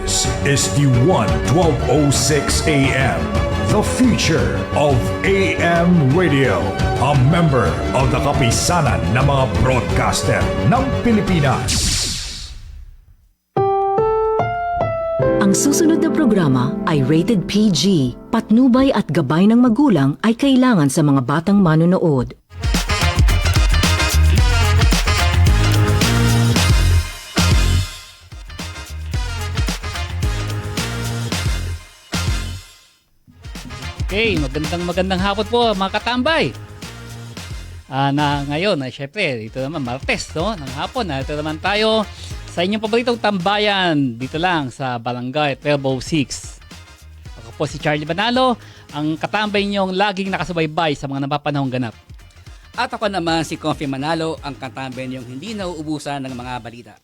This is D1-1206 AM, the future of AM radio. A member of the kapisanan ng mga broadcaster ng Pilipinas. Ang susunod na programa ay rated PG. Patnubay at gabay ng magulang ay kailangan sa mga batang manonood. Okay, magandang hapon po mga katambay. Na ngayon, syempre, dito naman Martes, no? Ng hapon, ito naman tayo sa inyong paboritong tambayan dito lang sa Barangay 1206. Ako po si Charlie Banalo, ang katambay niyong laging nakasubaybay sa mga napapanahong ganap. At ako naman si Confi Manalo, ang katambay niyong hindi nauubusan ng mga balita.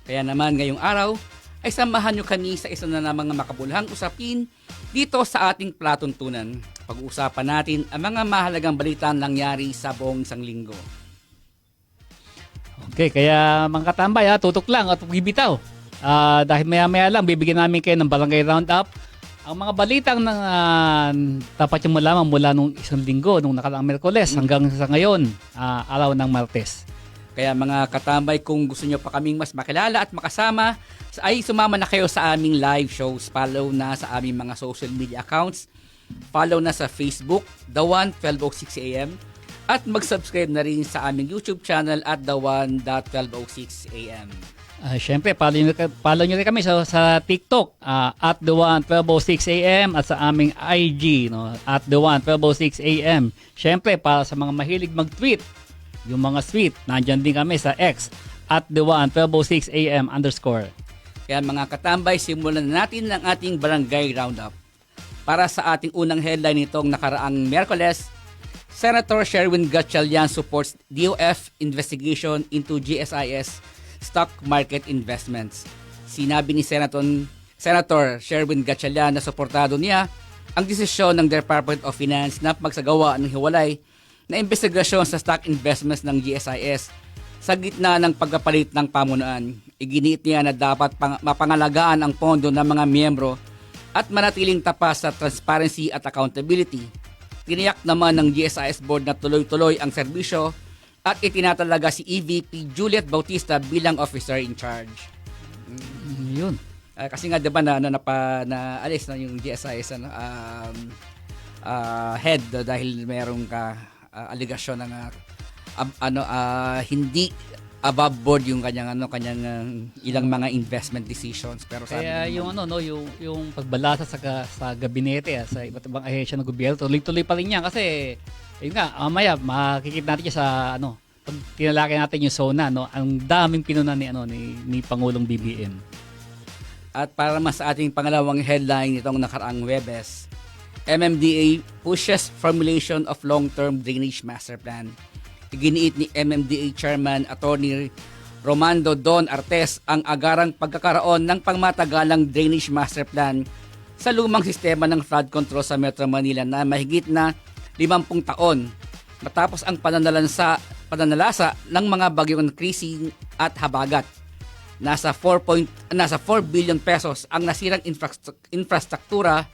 Kaya naman ngayong araw, ay samahan niyo kami sa isa na namang makabuluhang usapin dito sa ating palatuntunan. Pag-uusapan natin ang mga mahalagang balita nangyari sa buong isang linggo. Okay, kaya mga katambay, tutok lang at bibitaw. Dahil maya-maya lang, bibigyan namin kayo ng Barangay Roundup. Ang mga balitang dapat yung malaman mula nung isang linggo, nung nakaraang Miyerkules hanggang sa ngayon, araw ng Martes. Kaya mga katambay, kung gusto nyo pa kaming mas makilala at makasama, ay sumama na kayo sa aming live shows. Follow na sa aming mga social media accounts. Follow na sa Facebook, The One 1206 AM. At mag-subscribe na rin sa aming YouTube channel at The One.1206 AM. Siyempre, follow nyo rin kami sa TikTok at The One 1206 AM at sa aming IG, no, at The One 1206 AM. Siyempre, para sa mga mahilig mag-tweet, yung mga tweet, nandyan din kami sa X at The One 1206 AM _. Kaya mga katambay, simulan na natin ang ating Barangay Roundup. Para sa ating unang headline nitong nakaraang Miyerkules, Senator Sherwin Gatchalian supports DOF investigation into GSIS stock market investments. Sinabi ni Senator Sherwin Gatchalian na suportado niya ang desisyon ng Department of Finance na magsagawa ng hiwalay na investigasyon sa stock investments ng GSIS sa gitna ng pagpapalit ng pamunuan. Iginiit niya na dapat mapangalagaan ang pondo ng mga miyembro at manatiling tapat sa transparency at accountability. Tiniyak naman ng GSIS Board na tuloy-tuloy ang serbisyo at itinatalaga si EVP Juliet Bautista bilang officer in charge. Yun. Kasi nga 'di ba na alis na yung GSIS head dahil merong aligasyon ng hindi above board yung kanyang ilang mga investment decisions, pero sabi kaya yung yung pagbalasa sa gabinete sa iba't ibang ahensya ng gobyerno, tuloy-tuloy pa rin yan kasi yun nga, mamaya makikita natin sa pag tinalaki natin yung SONA, ang daming pinunan ni Pangulong BBM. At para mas sa ating pangalawang headline nitong nakaraang Huwebes, MMDA pushes formulation of long-term drainage master plan. Iginiit ni MMDA Chairman Attorney Romando Don Artes ang agarang pagkakaroon ng pangmatagalang drainage master plan sa lumang sistema ng flood control sa Metro Manila na mahigit na 50 taon matapos ang pananalasa ng mga bagyong Krising at Habagat. Nasa 4 billion pesos ang nasirang infrastruktura,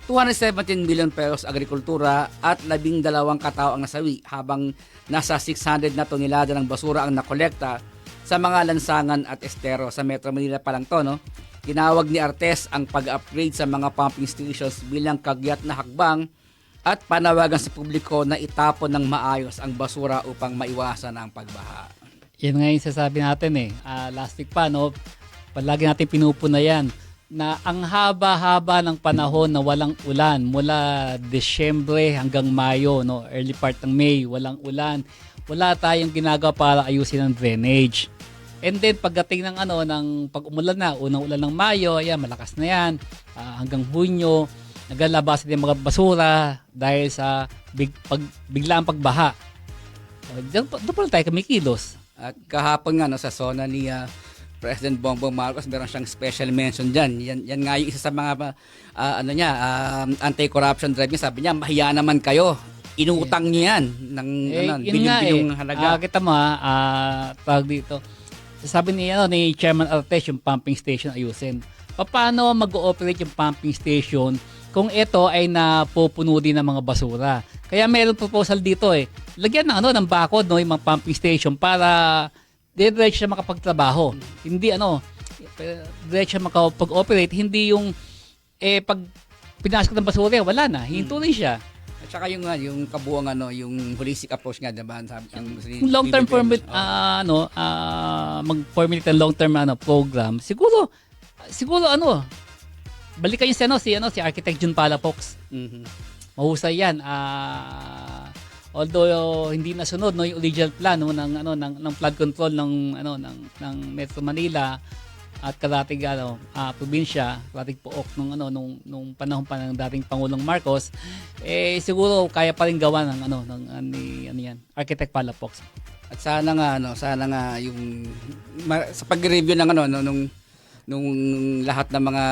217 million pesos agrikultura at 12 katao ang nasawi, habang nasa 600 na tonelada ng basura ang nakolekta sa mga lansangan at estero sa Metro Manila pa lang to. Tinawag ni Artes ang pag-upgrade sa mga pumping stations bilang kagyat na hakbang at panawagan sa publiko na itapon ng maayos ang basura upang maiwasan ang pagbaha. Yan nga yung sasabi natin last week pa, palagi natin pinupunayan na ang haba-haba ng panahon na walang ulan mula Desyembre hanggang Mayo, early part ng May, walang ulan. Wala tayong ginagawa para ayusin ang drainage. And then pagdating ng ng pag-umulan na, unang ulan ng Mayo, ayan, malakas na yan. Hanggang Hunyo, naglalabasan din mga basura dahil sa biglaang pagbaha. Doon pa lang tayo kumikilos. At kahapon nga sa SONA ni President Bongbong Marcos, meron siyang special mention dyan. Yan nga yung isa sa mga anti-corruption drive niya. Sabi niya, mahiya naman kayo. Inutang niyo yan ng bilyong halaga. Kita mo tawag dito. Sabi ni Chairman Artes, yung pumping station ayusin. paano mag-ooperate yung pumping station kung ito ay napupuno din ng mga basura. Kaya meron proposal dito lagyan ng ng bakod yung mga pumping station para diretso siya makapagtrabaho. Hindi diretso siya makapag-operate, hindi yung pag pinasok ng basura, wala na, hinto rin siya. At saka yung kabuang yung holistic approach nga, diba? Kung long-term permit, mag-formulate ng long-term program, siguro balikan niyo si Architect Jun Palafox. Mhm. Mahusay 'yan. Although hindi nasunod yung original plan ng flood control ng Metro Manila at karatig probinsya, karatig Pook nung panahon pa ng dating Pangulong Marcos, siguro kaya pa rin gawa ng Architect Palafox. At sana nga yung sa pag-review ng nung lahat ng mga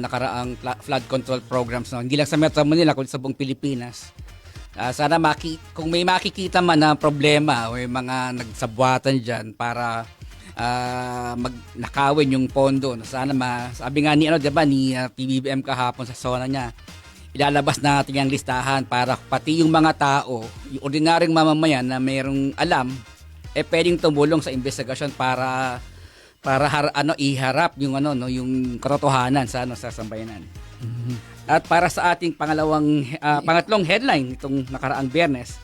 nakaraang flood control programs, hindi lang sa Metro Manila kundi sa buong Pilipinas. Sana kung may makikita man na problema o may mga nagsabwatan diyan para nakawin yung pondo, sana sabi nga ni PBBM kahapon sa SONA niya, ilalabas natin yung listahan para pati yung mga tao, yung ordinaryong mamamayan na mayroong alam, pwedeng tumulong sa investigasyon para iharap yung yung katotohanan sa sambayanan. Mm-hmm. At para sa ating pangatlong headline itong nakaraang Biyernes,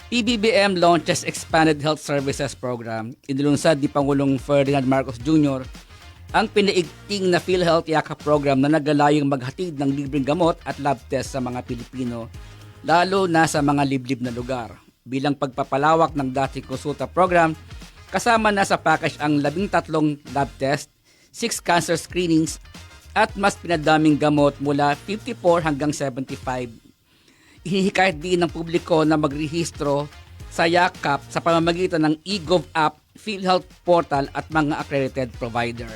PBBM launches expanded health services program. Inilunsad ni Pangulong Ferdinand Marcos Jr. ang pinaigting na PhilHealth Yakap program na naglalayong maghatid ng libreng gamot at lab test sa mga Pilipino, lalo na sa mga liblib na lugar. Bilang pagpapalawak ng dating konsulta program, kasama na sa package ang 13 lab test, 6 cancer screenings, at mas pinadaming gamot mula 54 hanggang 75. Ihihikayat din ng publiko na magrehistro sa Yakap sa pamamagitan ng eGov app, PhilHealth portal at mga accredited provider.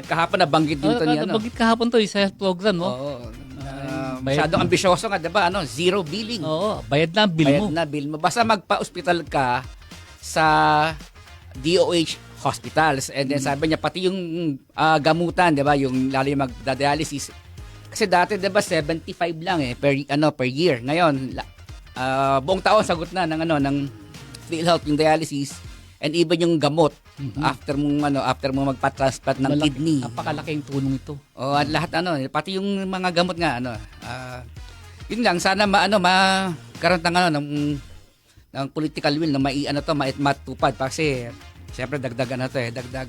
Kahapon nabanggit din ito niya. Nabanggit kahapon to sa health program, no? Oo. Masyadong ambisyoso nga, diba? Zero billing. Oo, bayad na bill mo. Basta magpa-hospital ka sa DOH hospitals. And then sabi niya pati yung gamutan, 'di ba, yung lalo yung magda-dialysis. Kasi dati 'di ba 75 lang per year. Ngayon buong taon sagot na ng PhilHealth yung dialysis and even yung gamot after mo magpa-transplant ng kidney. Napakalaking tulong ito. Oh, at lahat pati yung mga gamot nga yun lang sana magkaroon ng political will na matupad kasi siyempre dagdag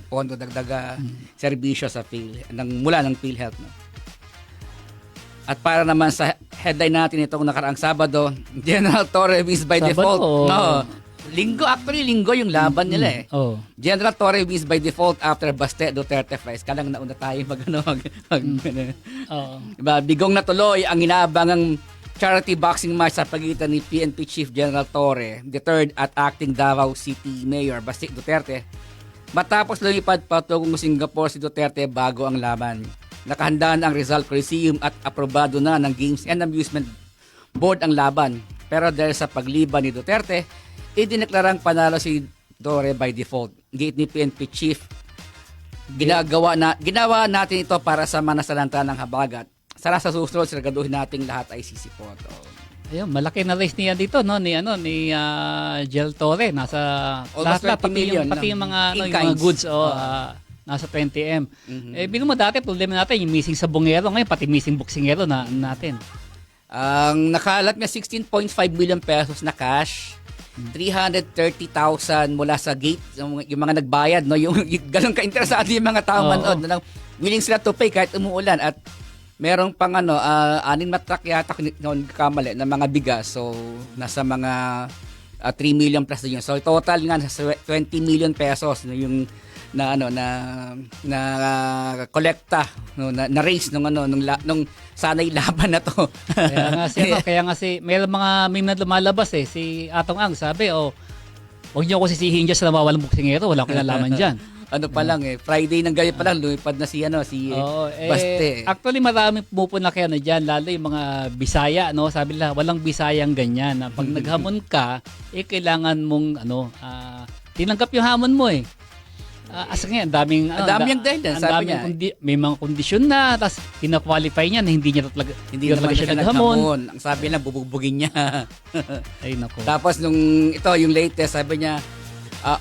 pondo, dagdag serbisyo sa mula ng PhilHealth, no? At para naman sa headline natin itong nakaraang Sabado, General Torre wins by default. No. Linggo yung laban nila . General Torre wins by default after Baste Duterte Fries. Kalang nauna tayo diba, bigong natuloy ang inaabangang charity boxing match sa pagitan ni PNP Chief General Torre, the third at acting Davao City Mayor Baste Duterte. Matapos lumipad patungong Singapore si Duterte bago ang laban. Nakahanda na ang Rizal Coliseum at aprobado na ng Games and Amusement Board ang laban. Pero dahil sa pagliban ni Duterte, idineklarang panalo si Torre by default. Gate ni PNP Chief, ginawa natin ito para sa manasalanta ng habagat. Sana sa susunod, siguraduhin nating lahat ay sisipot. Ayun, malaki na race niya dito, no, ni Gel Torre, nasa almost lahat, 20 million pati yung mga yung mga goods nasa 20M. Bino mo dati problema natin yung missing sabongero, ngayon pati missing boksingero na natin. Ang nakalat niya 16.5 million pesos na cash. 330,000 mula sa gate, yung mga nagbayad, no, yung ganun ka-interesado yung mga tao manood, willing sila to pay kahit umuulan. At merong pang 6 na truck yata noon kamali na mga bigas. So nasa mga 3 million plus yun. So total nga nasa 20 million pesos yung na kolekta, na raise nung sana'y laban na to. kaya nga mayroong mga meme na lumalabas si Atong Ang sabi, huwag niyo ako sisihin dyan sa nawawalang boksingero, walang kinalaman dyan. Pa lang Friday ng gabi pa lang lumipad na si Baste. Actually marami pumupuna kaya na diyan, lalo yung mga Bisaya, no? Sabi nila walang Bisayang ganyan na pag naghamon ka, kailangan mong tinanggap yung hamon mo . Asa nga, ang daming Ang dami niyang dahilan, ang sabi daming niya. may mga kondisyon na, tapos kina-qualify niya na hindi niya talaga Hindi talaga naman siya siya naghamon. naghamon. Ang sabi lang, bubugbugin niya. Ay nako. Tapos nung yung latest, sabi niya,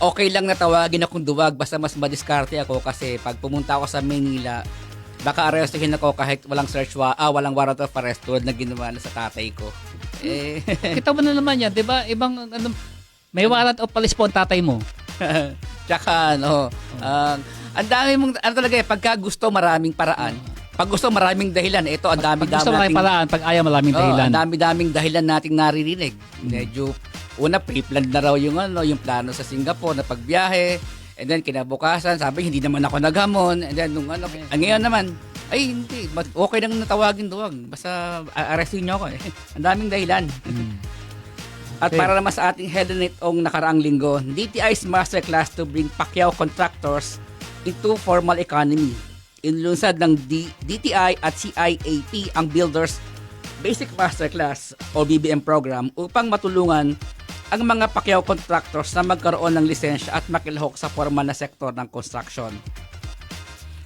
okay lang na tawagin akong duwag basta mas madiskarte ako kasi pag pumunta ako sa Manila, baka arrestuhin ako kahit walang walang warrant of arrest tulad na ginawa na sa tatay ko. Kita mo na naman yan, 'di ba? Ibang may warrant of police po ang tatay mo. Tsaka ang dami mong talaga pagka gusto maraming paraan. Pag gusto maraming dahilan, ito ang dami-dami Pag gusto maraming paraan, pag ayaw maraming dahilan. Ang dami-daming dahilan nating naririnig. Medyo una pre-planned na raw yung plano sa Singapore na pagbiyahe. And then kinabukasan, sabi hindi naman ako naghamon. And then ngayon naman, ay hindi, okay lang natawagin duwag. Basta arrestin niyo ako eh. Ang daming dahilan. At Okay. para naman sa ating headline itong nakaraang linggo, DTI's masterclass to bring Pacquiao contractors into formal economy. Inlunsad ng DTI at CIAP ang Builders Basic Masterclass o BBM program upang matulungan ang mga Pacquiao contractors na magkaroon ng lisensya at makilahok sa formal na sektor ng construction.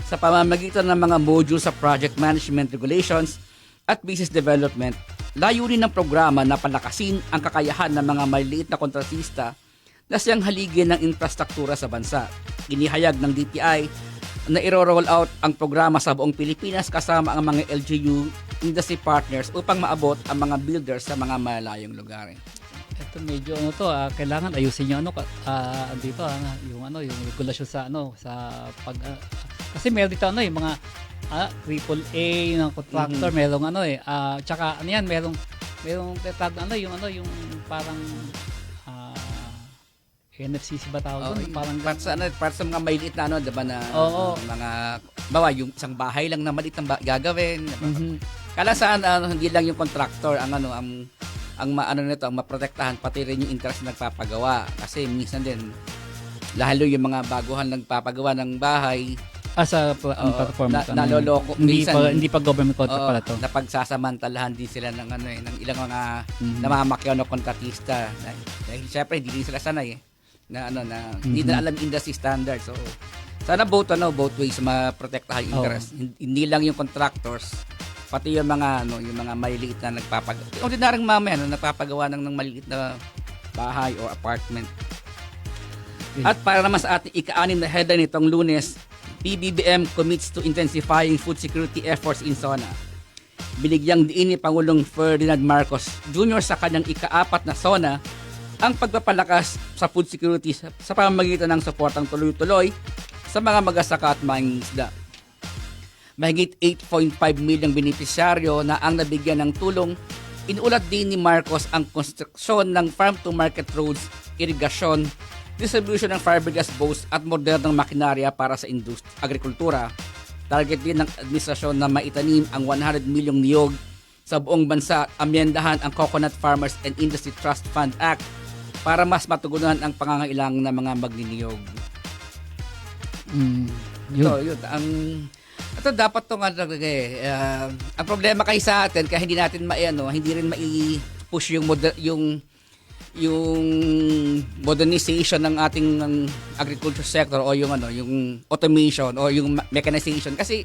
Sa pamamagitan ng mga modules sa project management regulations at business development, layunin ng programa na palakasin ang kakayahan ng mga maliliit na kontratista na siyang haligi ng infrastruktura sa bansa. Inihayag ng DTI na iro-roll out ang programa sa buong Pilipinas kasama ang mga LGU industry partners upang maabot ang mga builders sa mga malalayong lugar. Ito medyo kailangan ayusin yung dito yung regulasyon sa pag kasi meron dito yung mga AAA ng contractor, merong tsaka merong tetag yung parang NFCC ba tawag doon? Parang para sa mga maliit na diba na Oo. mga yung isang bahay lang na maliit ang gagawin. Mhm. Kala saan hindi lang yung contractor ang nito ang maprotektahan pati rin yung interest na nagpapagawa kasi minsan din lalo yung mga baguhan nagpapagawa ng bahay Sa platform naloloko hindi pa government contract pala to. Napagsasamantalahan din sila ng ng ilang mga namamakyaw na kontratista dahil syempre hindi din sila sanay na hindi na alam industry standards. So sana both ways maprotektahan yung interest. Hindi lang yung contractors pati yung mga maliliit na nagpapagawa. Ordinaryong mamaya nagpapagawa ng maliliit na bahay o apartment. At para naman sa ating ika-anim na headline nitong Lunes, PBBM commits to intensifying food security efforts in SONA. Binigyang diin ni Pangulong Ferdinand Marcos Jr. sa kanyang ika-4 na SONA ang pagpapalakas sa food security sa pamamagitan ng suportang tuloy-tuloy sa mga magsasaka at mangingisda. Mahigit 8.5 milyong benepisyaryo na ang nabigyan ng tulong. Inulat din ni Marcos ang konstruksyon ng farm-to-market roads, irigasyon, distribution ng fiberglass boats at modernong makinarya para sa agrikultura. Target din ng administrasyon na maitanim ang 100 milyong niyog sa buong bansa at amyendahan ang Coconut Farmers and Industry Trust Fund Act para mas matugunan ang pangangailangan ng mga magniniyog. Yun. Ito dapat tong ang problema kay sa atin kaya hindi natin hindi rin mai-push yung modernization ng ating agriculture sector o yung automation o yung mechanization kasi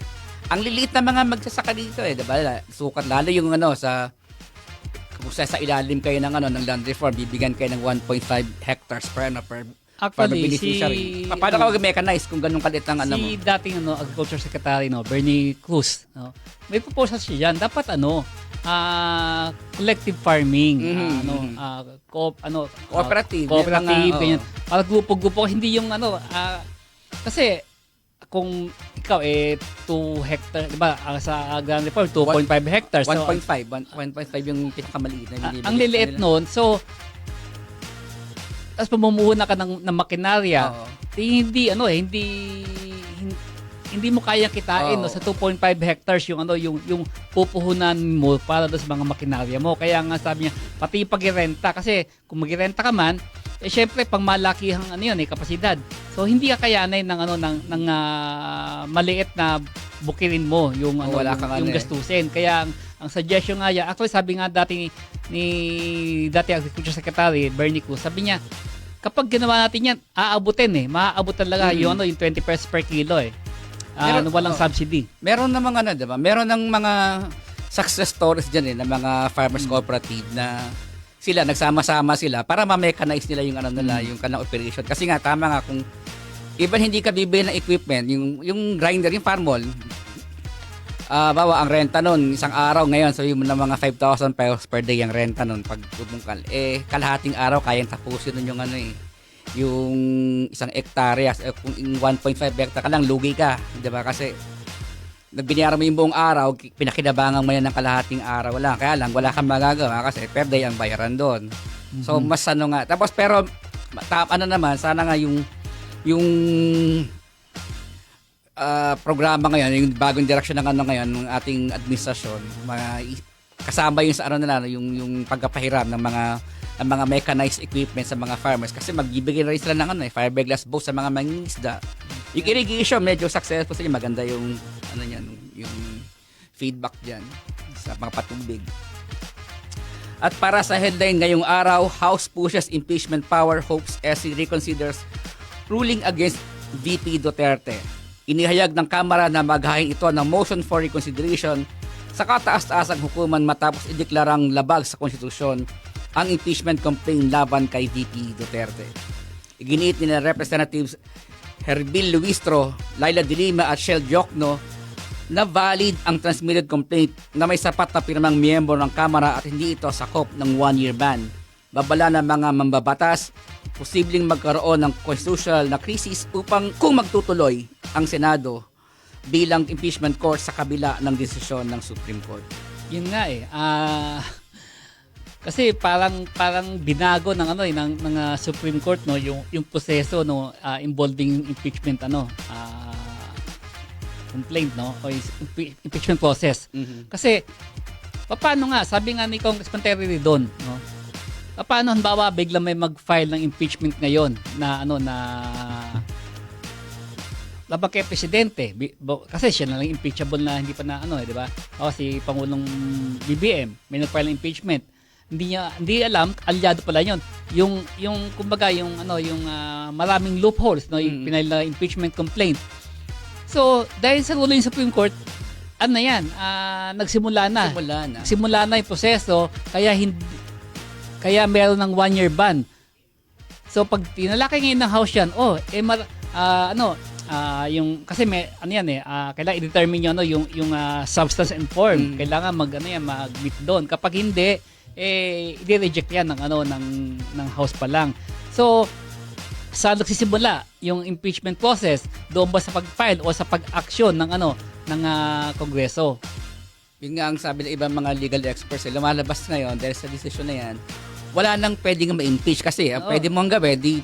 ang liliit na mga magsasaka dito diba? Sukat lalo yung kung sa ilalim kayo ng land reform bibigyan kayo ng 1.5 hectares per Actually, beneficiary. Paano ka mag-mechanize kung ganun kalit ang si dating Agriculture Secretary Bernie Cruz, may proposal siya diyan. Dapat collective farming, cooperative, ganyan. Para grupo-grupo, hindi yung kasi kung ikaw 2 hectares, di ba? Sa Grand Reform 2.5 hectares. 1.5 yung pinakamaliit na ang liliit noon. So tapos pamumuhunan ka ng makinarya. Hindi mo kaya kitain sa 2.5 hectares yung pupuhunan mo para sa mga makinarya mo. Kaya nga sabi niya, pati pag-irenta kasi kung mag-irenta ka man, syempre pang malakihang kapasidad. So hindi ka kayanay ng maliit na bukirin mo yung gastusin. Kaya ang suggestion nga actually sabi nga dati Agriculture Secretary Bernie Cruz, sabi niya kapag ginawa natin yan, aabutin maaabot talaga yung 20 pesos per kilo walang subsidy. Meron namang di ba? Meron ng mga success stories diyan ng mga farmers cooperative na sila nagsama-sama sila para ma-mechanize nila yung nila, yung kanilang operation. Kasi nga tama nga kung even hindi ka bibili ng equipment, yung grinder, yung farmall, bawa ang renta nun isang araw ngayon, sabi mo na mga 5,000 pesos per day ang renta nun pag bumungkal. Kalahating araw kayang tapusin nun yung yung isang hektarya. Kung 1.5 hektar ka lang, lugi ka, 'di ba? Kasi binayaran mo yung buong araw, pinakinabangan mo yan ng kalahating araw lang. Kaya lang, wala kang magagawa kasi per day ang bayaran doon. So, mas nga. Tapos, pero, naman, sana nga yung programa ngayon, yung bagong direksyon ng ngayon, ng ating administrasyon, kasama yung sa yung pagpapahiram ng mga mechanized equipment sa mga farmers kasi magbibigay na rin sila ng fiberglass boat sa mga mangingisda. Yung irrigation medyo successful sila, maganda yung yung feedback diyan sa mga patubig. At para sa headline ngayong araw, House pushes impeachment power, hopes SC reconsiders ruling against VP Duterte. Inihayag ng Kamara na maghain ito ng motion for reconsideration sa kataas-taasang hukuman matapos ideklarang labag sa konstitusyon ang impeachment complaint laban kay VP Duterte. Iginiit ni Representatives Herbil Luistro, Laila de Lima at Shel Diokno na valid ang transmitted complaint na may sapat na pirmang miyembro ng Kamara at hindi ito sakop ng 1-year ban. Babala ng mga mambabatas, posibleng magkaroon ng constitutional na krisis upang kung magtutuloy ang Senado bilang impeachment court sa kabila ng desisyon ng Supreme Court. Yun nga kasi parang binago ng ng Supreme Court yung proseso involving impeachment complaint o impeachment process. Kasi paano nga sabi nga ni Congressman Terry Ridon paano halimbawa biglang may mag-file ng impeachment ngayon na laban kay presidente kasi siya na lang impeachable na hindi pa na di ba? O si Pangulong BBM may nag-file ng impeachment. Hindi alam, aliado pala yun. Yung kumbaga yung maraming loopholes yung pinile na impeachment complaint. So, dahil sa ruling sa Supreme Court, nagsimula na. Simula na yung proseso, kaya meron ng 1-year ban. So, pag tinalakay ngayon ng House yan, yung kasi may kailangan i-determine yung substance and form. Kailangan mag-meet doon. Kapag hindi, i-reject yan ng House pa lang. So, saan nagsisimula yung impeachment process? Doon ba sa pag-file o sa pag-action ng Kongreso? Yun nga ang sabi ng ibang mga legal experts, lumalabas ngayon dahil sa desisyon na yan, wala nang pwedeng ma-impeach kasi pwede mong gawin,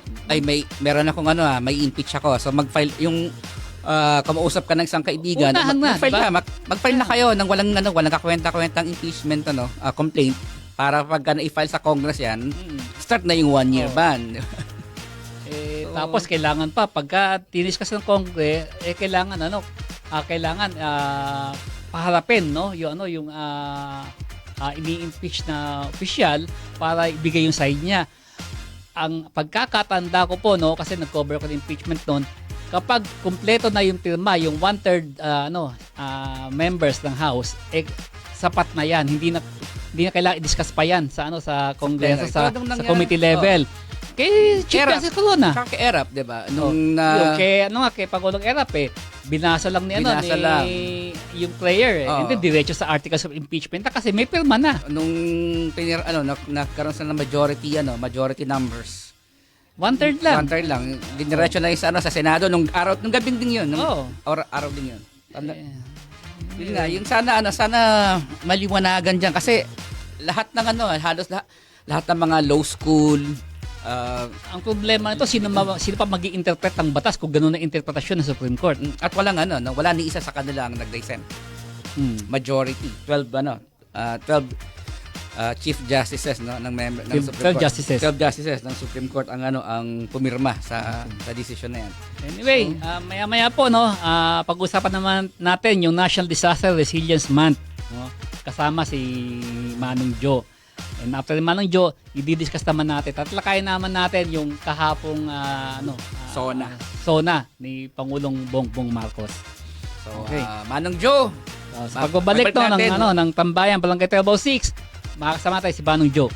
meron akong may impeach ako. So mag-file yung kamausap ka ng isang kaibigan, mag-file na kayo ng walang kakwenta-kwentang impeachment complaint para pagka na-file sa Congress yan, start na yung 1-year ban. Tapos kailangan pa pagka tinis kasi ng Congress, kailangan paharapin yung ini-impeach na official para ibigay yung side niya. Ang pagkakatanda ko po kasi nag-cover ko ng impeachment noon, kapag kumpleto na yung pirma, yung 1/3 members ng House, sapat na yan. Hindi na kailangan i-discuss pa yan sa Kongreso, sa committee level. Kay Chief Justice Corona. Kay Erap, 'di ba? Kay Pangulong Erap binasa lang yung player and then diretso sa articles of impeachment kasi may pirma na. Nung nagkaroon sila ng majority numbers. 1/3 lang. 1/3 lang. Diniretso na sa Senado nung gabing din 'yun, araw din 'yun. Yun nga, yung sana maliwanagan diyan kasi lahat ng halos lahat ng mga law school. Ang problema nito, sino pa mag-i-interpret ng batas kung gano'n na interpretasyon ng Supreme Court? At wala ni isa sa kanila ang nag-dissent. Majority, 12 Chief Justices ng member ng Supreme Court. 12 Justices ng Supreme Court ang pumirma sa desisyon na yan. Anyway, maya-maya po pag-usapan naman natin yung National Disaster Resilience Month. Kasama si Manong Joe. And after naman ng Joe, i-discuss naman natin. Tatlakayin naman natin yung kahapong SONA ni Pangulong Bongbong Marcos. So, Okay. Manong Joe, Sa pagbabalik to natin. ng Tambayan, Barangay 1206, makakasama tayo si Manong Joe.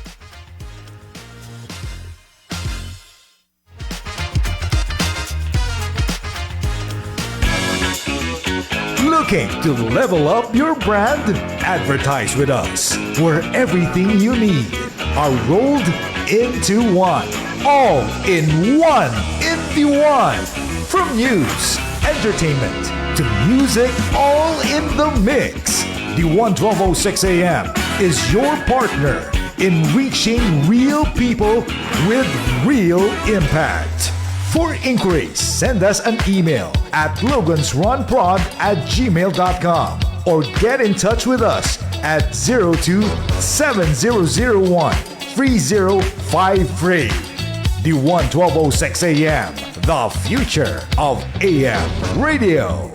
Looking to level up your brand? Advertise with us, where everything you need are rolled into one. All in one. From news, entertainment, to music, all in the mix. The 1206 AM is your partner in reaching real people with real impact. For inquiries, send us an email at logansrunprod@gmail.com or get in touch with us at 02-7001-3053. The 1206 AM, the future of AM radio.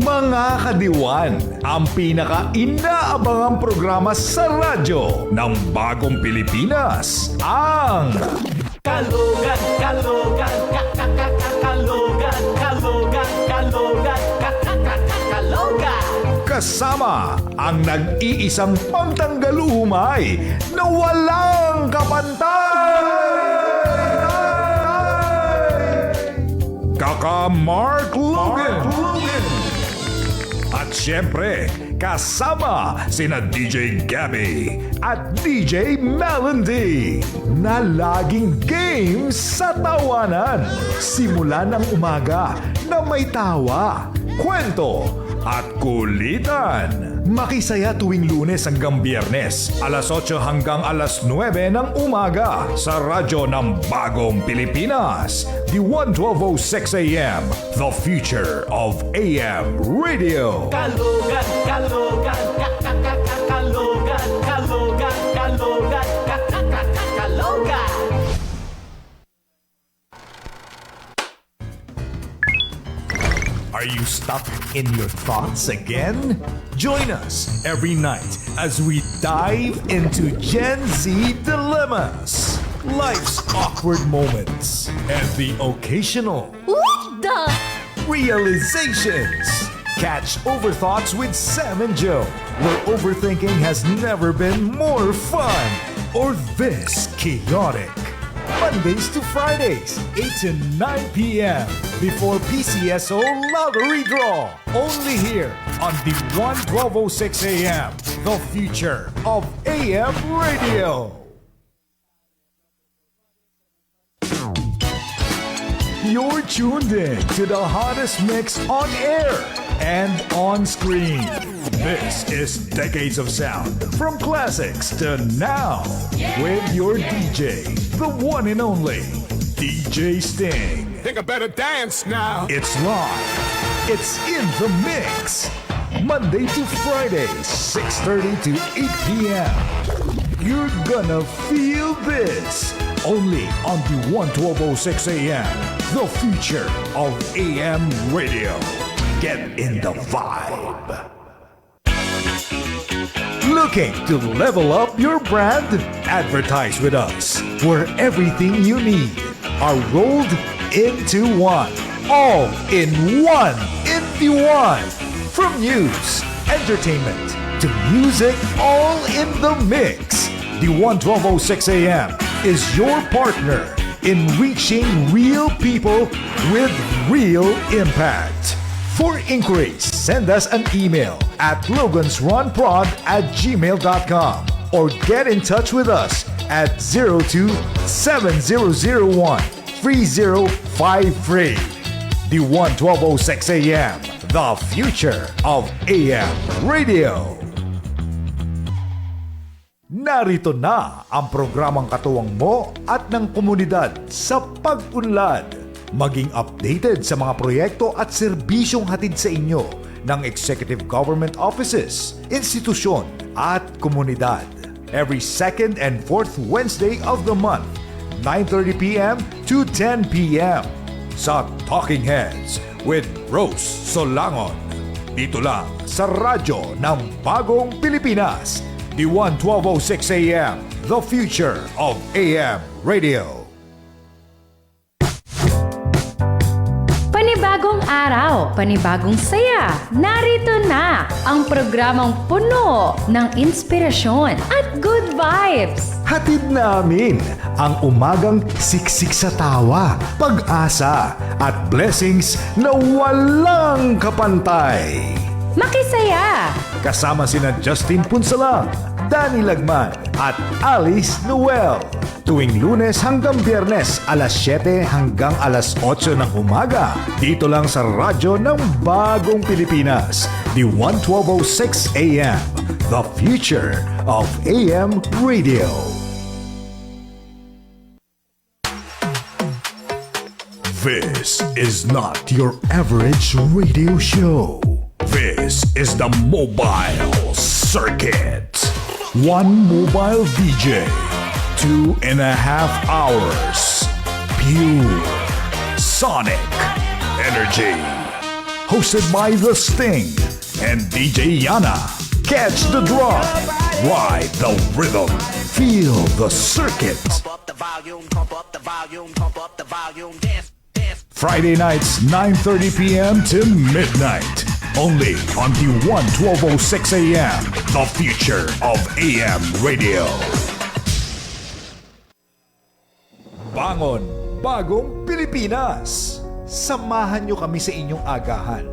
Mga kadiwan, ang pinaka-inaabangang programa sa radyo ng bagong Pilipinas, ang Kalogan, Kalogan, Kalogan, Kalogan, Kalogan, Kalogan. kasama ang nag-iisang pangtanggal-umay na walang kapantay. Kaka Mark Logan. At syempre, kasama sina DJ Gabby at DJ Melody na laging game sa tawanan. Simula ng umaga na may tawa, kwento at kulitan. Makisaya tuwing Lunes hanggang Biyernes, alas 8 hanggang alas 9 ng umaga sa radyo ng Bagong Pilipinas. The 1206 AM, the future of AM radio. Kalogan, Kalogan, Kalogan, Kalogan, Kalogan, Kalogan. Are you stuck in your thoughts again? Join us every night as we dive into Gen Z dilemmas, life's awkward moments, and the occasional realizations. Catch Overthoughts with Sam and Joe, where overthinking has never been more fun or this chaotic. Mondays to Fridays, 8 to 9 p.m. before PCSO Lottery Draw. Only here on the 1206 AM, the future of AM radio. You're tuned in to the hottest mix on air and on screen. This is Decades of Sound, from classics to now, with your DJ, the one and only DJ Sting. Think I better dance now. It's live. It's in the mix. Monday to Friday, 6:30 to 8 p.m. You're gonna feel this only on the 1206 AM, the future of AM radio. Get in the vibe. Looking to level up your brand? Advertise with us, where everything you need are rolled into one. All in one. From news, entertainment, to music, all in the mix. The 1206 AM is your partner in reaching real people with real impact. For inquiries, send us an email at logansrunprod@gmail.com or get in touch with us at 02-7001-3053. The 1206 AM, the future of AM radio. Narito na ang programang katuwang mo at ng komunidad sa pag-unlad. Maging updated sa mga proyekto at serbisyong hatid sa inyo ng Executive Government Offices, institusyon at komunidad. Every second and fourth Wednesday of the month, 9:30 p.m. to 10 p.m. sa Talking Heads with Rose Solangon. Dito lang sa radyo ng Bagong Pilipinas, D1 1206 AM, the future of AM radio. Panibagong araw, panibagong saya. Narito na ang programang puno ng inspirasyon at good vibes. Hatid namin ang umagang siksik sa tawa, pag-asa at blessings na walang kapantay. Makisaya! Kasama sina Justin Punsalang, Danny Lagman at Alice Noel. Tuwing Lunes hanggang Biyernes, alas 7 hanggang alas 8 ng umaga. Dito lang sa radyo ng Bagong Pilipinas, D1 1206 AM, the future of AM radio. This is not your average radio show. This is the Mobile Circuit. One mobile DJ, 2.5 hours. Pure Sonic Energy. Hosted by The Sting and DJ Yana. Catch the drum, ride the rhythm, feel the circuit. Friday nights, 9:30 p.m. to midnight. Only on the 1206 AM, the future of AM radio. Bangon, Bagong Pilipinas! Samahan nyo kami sa inyong agahan.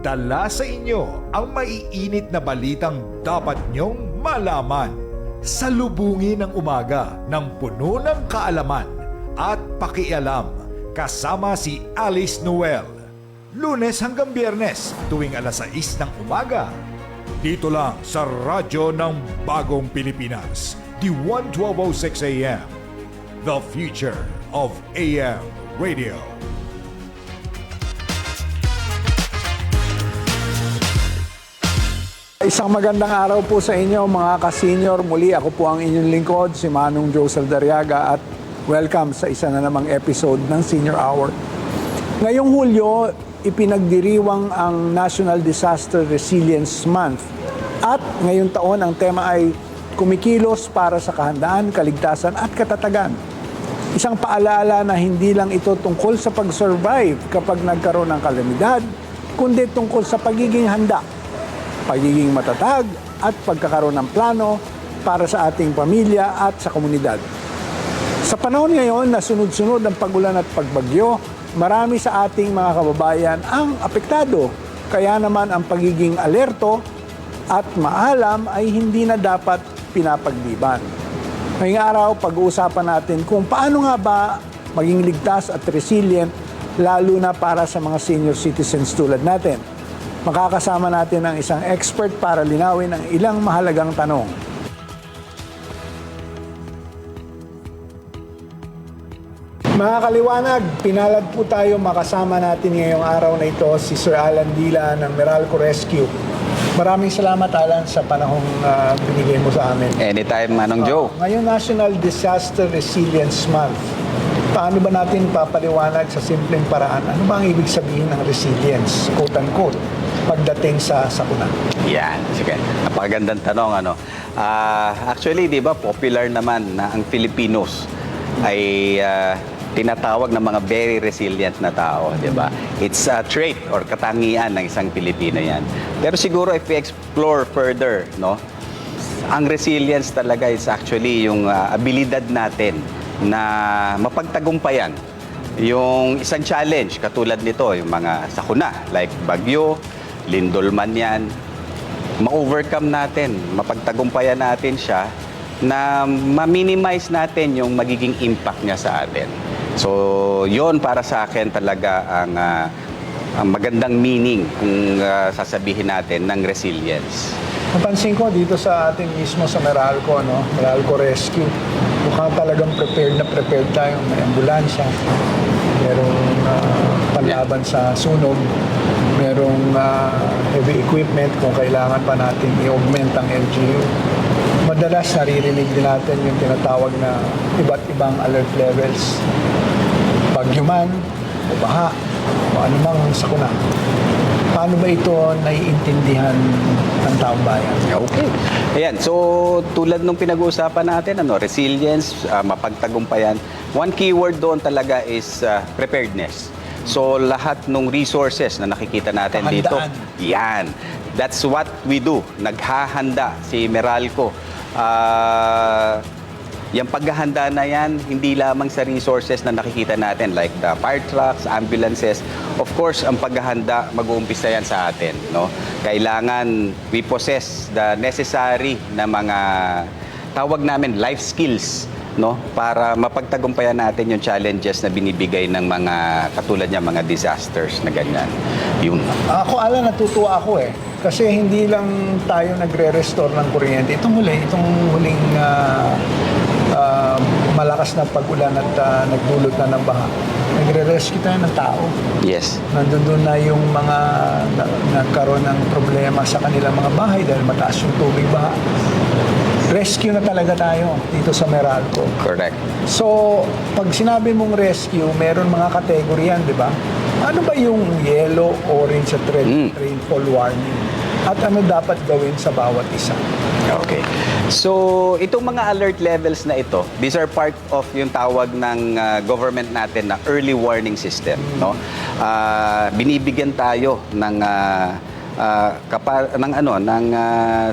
Dala sa inyo ang maiinit na balitang dapat nyong malaman. Salubungin ang umaga ng puno ng kaalaman at pakialam kasama si Alice Noel. Lunes hanggang Biyernes tuwing alas 6 ng umaga. Dito lang sa radyo ng Bagong Pilipinas, D1 1206 AM, the future of AM radio. Isang magandang araw po sa inyo mga ka-senior. Muli ako po ang inyong lingkod, si Manong Joe Saldariaga, at welcome sa isa na namang episode ng Senior Hour. Ngayong Hulyo, ipinagdiriwang ang National Disaster Resilience Month. At ngayong taon, ang tema ay kumikilos para sa kahandaan, kaligtasan at katatagan. Isang paalaala na hindi lang ito tungkol sa pag-survive kapag nagkaroon ng kalamidad, kundi tungkol sa pagiging handa, pagiging matatag at pagkakaroon ng plano para sa ating pamilya at sa komunidad. Sa panahon ngayon na sunod-sunod ang pagulan at pagbagyo, marami sa ating mga kababayan ang apektado. Kaya naman ang pagiging alerto at maalam ay hindi na dapat pinapagliban. Ngayong araw, pag-uusapan natin kung paano nga ba maging ligtas at resilient, lalo na para sa mga senior citizens tulad natin. Makakasama natin ang isang expert para linawin ang ilang mahalagang tanong. Mga kaliwanag, pinalad po tayo makasama natin ngayong araw na ito si Sir Alan Dila ng Meralco Rescue. Maraming salamat, Alan, sa panahong binigay mo sa amin. Anytime, Manong Joe. Ngayon National Disaster Resilience Month. Paano ba natin papaliwanag sa simpleng paraan? Ano ba ang ibig sabihin ng resilience, quote-unquote, pagdating sa sakuna? Yan, sige. Napakagandang tanong, ano. Actually, di ba, popular naman na ang Filipinos ay tinatawag ng mga very resilient na tao, di ba? It's a trait or katangian ng isang Pilipino yan. Pero siguro if we explore further, no, ang resilience talaga is actually yung abilidad natin na mapagtagumpayan yung isang challenge katulad nito, yung mga sakuna like bagyo, lindol man yan, ma-overcome natin, mapagtagumpayan natin siya na ma-minimize natin yung magiging impact niya sa atin. So, yon para sa akin talaga ang magandang meaning kung sasabihin natin ng resilience. Napansin ko dito sa atin mismo sa Meralco, no? Meralco Rescue, mukhang talagang prepared tayo. May ambulansya, merong panlaban sa sunog, merong heavy equipment kung kailangan pa natin i-augment ang LGU. Madalas naririnig din natin yung tinatawag na iba't ibang alert levels. Bagyo man, o baha, o anumang sakuna. paano ba ito naiintindihan ng taong bayan? Okay. Ayan, so tulad nung pinag-uusapan natin, resilience, mapagtagumpayan. One keyword doon talaga is preparedness. So lahat ng resources na nakikita natin dito, yan. That's what we do. Naghahanda si Meralco. Yung paghahanda na yan, hindi lamang sa resources na nakikita natin like the fire trucks, ambulances. Of course, ang paghahanda, mag-uumpisa yan sa atin. No? Kailangan we possess the necessary na mga tawag namin life skills, no, para mapagtagumpayan natin yung challenges na binibigay ng mga katulad niya mga disasters na ganyan. Yun. Ako, natutuwa ako kasi hindi lang tayo nagre-restore ng kuryente. Itong huling malakas na pag-ulan at nagdulot na ng baha. Nagre-rescue tayo ng tao. Yes. Nandun na yung mga nagkaroon ng problema sa kanilang mga bahay dahil mataas yung tubig baha. Rescue na talaga tayo dito sa Meralco. Correct. So, pag sinabi mong rescue, meron mga kategory yan, di ba? Ano ba yung yellow, orange at red rainfall warning? At ano dapat gawin sa bawat isa? Okay. So, itong mga alert levels na ito, these are part of yung tawag ng government natin na early warning system, no? Binibigyan tayo ng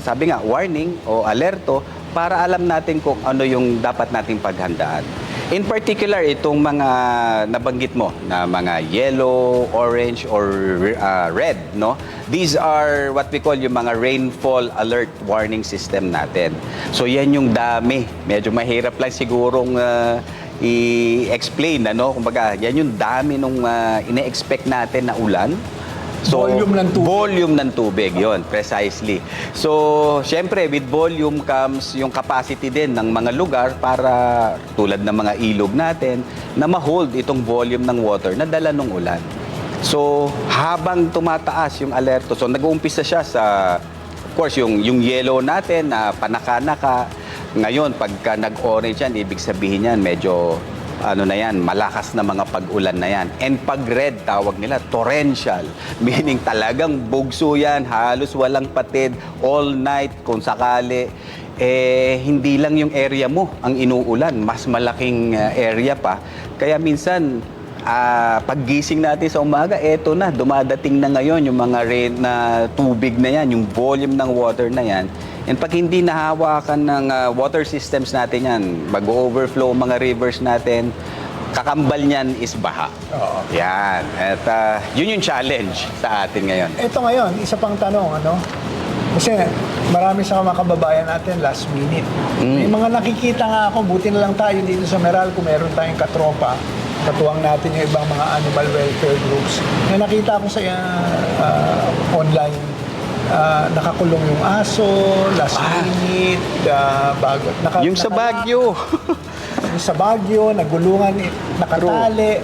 sabi nga warning o alerto para alam natin kung ano yung dapat nating paghandaan. In particular, itong mga nabanggit mo na mga yellow, orange, or red, no? These are what we call yung mga rainfall alert warning system natin. So yan yung dami. Medyo mahirap lang sigurong i-explain, ano? Kumbaga, yan yung dami nung ine-expect natin na ulan. So, volume ng tubig, yun, precisely. So, syempre, with volume comes yung capacity din ng mga lugar para, tulad ng mga ilog natin, na ma-hold itong volume ng water na dala ng ulan. So, habang tumataas yung alerto, so nag-uumpisa siya sa, of course, yung yellow natin na panaka-naka. Ngayon, pagka nag-orange yan, ibig sabihin yan, medyo malakas na mga pag-ulan na yan. And pag red, tawag nila, torrential. Meaning talagang bugso yan, halos walang patid, all night kung sakali. Hindi lang yung area mo ang inuulan, mas malaking area pa. Kaya minsan, paggising natin sa umaga, eto na, dumadating na ngayon yung mga rain na tubig na yan, yung volume ng water na yan. And pag hindi nahawakan ng water systems natin yan, mag-overflow mga rivers natin, kakambal niyan is baha. Oo. Yan. At yun yung challenge sa atin ngayon. Ito ngayon, isa pang tanong, Kasi marami sa mga kababayan natin last minute. May mga nakikita nga ako, buti na lang tayo dito sa Meralco, meron tayong katropa. Katuwang natin yung ibang mga animal welfare groups. Na nakita ko sa online, nakakulong yung aso, last minute, bago. Yung sa Baguio. Yung sa Baguio, nagulungan, nakatali.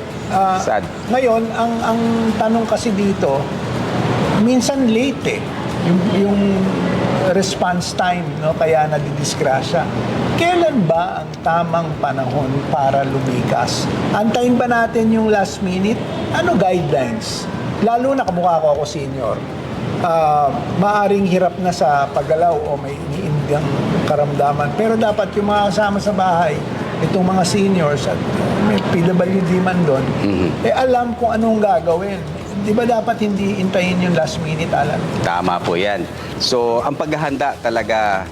Sad. Ngayon, ang tanong kasi dito, minsan late yung response time, no? Kaya nadidisgrasya. Kailan ba ang tamang panahon para lumikas? Antayin ba natin yung last minute? Ano guidelines? Lalo na kamukha ko ako senior. Maaring hirap na sa paggalaw o may iniindang karamdaman. Pero dapat yung mga kasama sa bahay, itong mga seniors at may PWD man doon, alam kung anong gagawin. Di ba dapat hindi intayin yung last minute, Alan? Tama po yan. So, ang paghahanda talaga,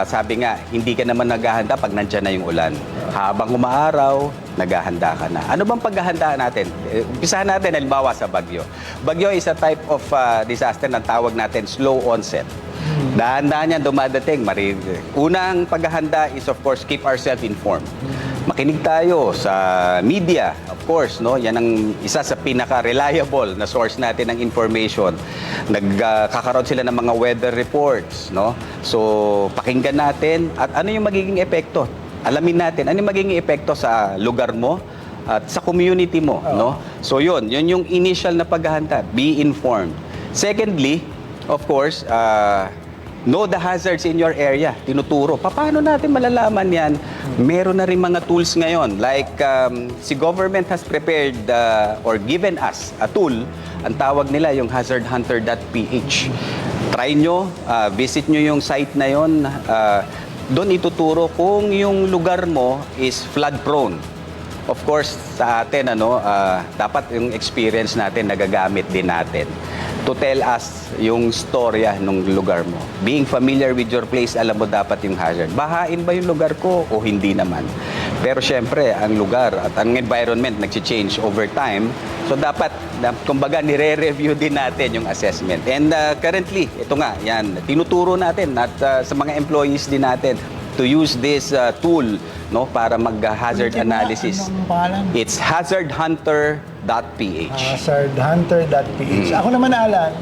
sabi nga, hindi ka naman naghahanda pag nandyan na yung ulan. Habang umaaraw, naghahanda ka na. Ano bang paghahanda natin? Umpisahan natin, halimbawa sa Bagyo. Bagyo is a type of disaster na tawag natin slow onset. Dahan-dahan yan dumadating. Unang paghahanda is of course keep ourselves informed. Makinig tayo sa media, of course, no? Yan ang isa sa pinaka-reliable na source natin ng information. Nagkakaroon sila ng mga weather reports, no? So, pakinggan natin at ano yung magiging epekto. Alamin natin ano yung magiging epekto sa lugar mo at sa community mo, no? So, yun yung initial na paghahanda. Be informed. Secondly, of course, know the hazards in your area. Tinuturo. Paano natin malalaman yan? Meron na rin mga tools ngayon. Like, si government has prepared or given us a tool. Ang tawag nila yung hazardhunter.ph. Try nyo, visit nyo yung site na yon. Doon ituturo kung yung lugar mo is flood prone. Of course, sa atin, dapat yung experience natin, nagagamit din natin to tell us yung storya ng lugar mo. Being familiar with your place, alam mo dapat yung hazard. Bahain ba yung lugar ko o hindi naman? Pero syempre, ang lugar at ang environment nag-change over time. So dapat, kumbaga, nire-review din natin yung assessment. And currently, ito nga, yan, tinuturo natin at sa mga employees din natin to use this tool, no, para mag-hazard analysis. Anong pangalan? It's hazardhunter.ph. Hazardhunter.ph. Ako naman, Alan,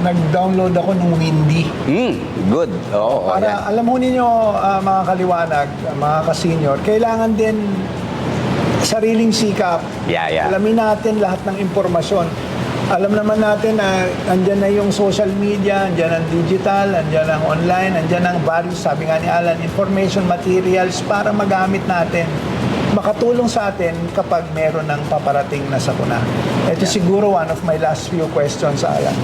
nag-download ako ng Windy. Good. Oo, Para, yan. alam mo ninyo, mga kaliwanag, mga ka-senior, kailangan din sariling sikap. Yeah. Alamin natin lahat ng impormasyon. Alam naman natin na andyan na yung social media, andyan ang digital, andyan ang online, andyan ang various, sabi nga ni Alan, information materials para magamit natin, makatulong sa atin kapag meron ng paparating na sakuna. Ito siguro one of my last few questions, Alan.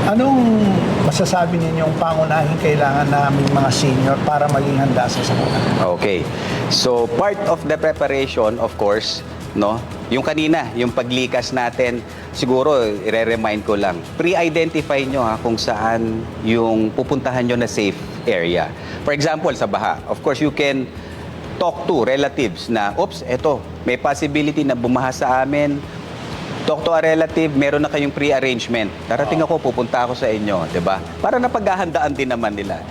Anong masasabi ninyong pangunahing kailangan namin mga senior para maging handa sa sakuna? Okay. So, part of the preparation, of course, no, yung kanina, yung paglikas natin, siguro, i-remind ko lang, pre-identify nyo kung saan yung pupuntahan nyo na safe area. For example, sa baha, of course, you can talk to relatives na, oops, eto, may possibility na bumaha sa amin. Talk to a relative, meron na kayong pre-arrangement. Darating ako, pupunta ako sa inyo, 'di ba? Para napaghahandaan din naman nila.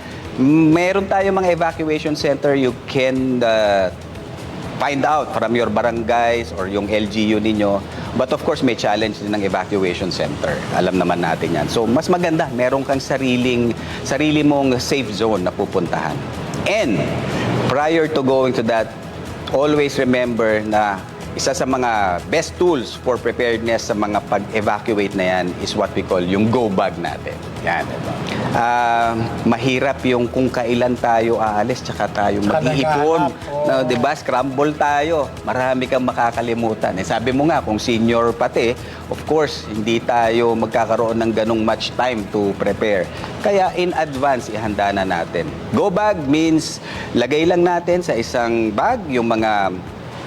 Meron tayong mga evacuation center, you can find out from your barangays or yung LGU ninyo. But of course, may challenge din ng evacuation center. Alam naman natin yan. So, mas maganda, meron kang sarili mong safe zone na pupuntahan. And, prior to going to that, always remember na isa sa mga best tools for preparedness sa mga pag-evacuate na yan is what we call yung go bag natin. Yan. Mahirap yung kung kailan tayo aalis tsaka tayo mag-iipon. No, diba? Scramble tayo. Marami kang makakalimutan. Sabi mo nga, kung senior pati, of course, hindi tayo magkakaroon ng ganong much time to prepare. Kaya in advance, ihanda na natin. Go bag means lagay lang natin sa isang bag yung mga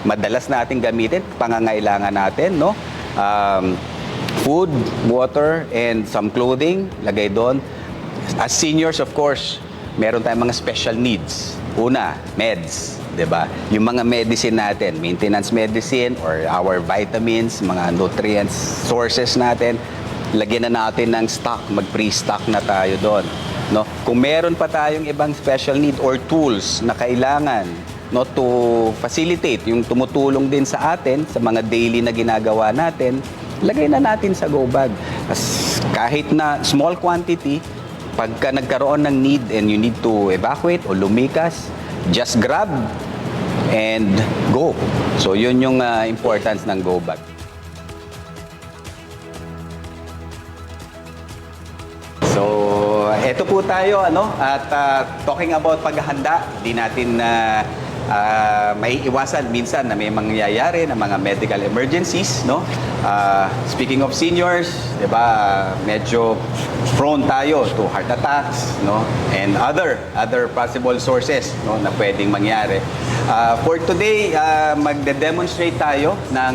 madalas natin gamitin, pangangailangan natin, no? Food, water, and some clothing, lagay doon. As seniors, of course, meron tayong mga special needs. Una, meds, 'di ba? Yung mga medicine natin, maintenance medicine or our vitamins, mga nutrients sources natin, lagyan na natin ng stock, mag-pre-stock na tayo doon, no? Kung meron pa tayong ibang special need or tools na kailangan, no, to facilitate yung tumutulong din sa atin sa mga daily na ginagawa natin, lagay na natin sa go bag. Kahit na small quantity, pagka nagkaroon ng need and you need to evacuate o lumikas, just grab and go. So yun yung importance ng go bag. So eto po tayo, at talking about paghahanda, hindi natin may iwasan minsan na may mangyayari na mga medical emergencies, no? Speaking of seniors, 'di ba, medyo prone tayo to heart attacks, no? And other possible sources, no, na pwedeng mangyari. For today, magde-demonstrate tayo ng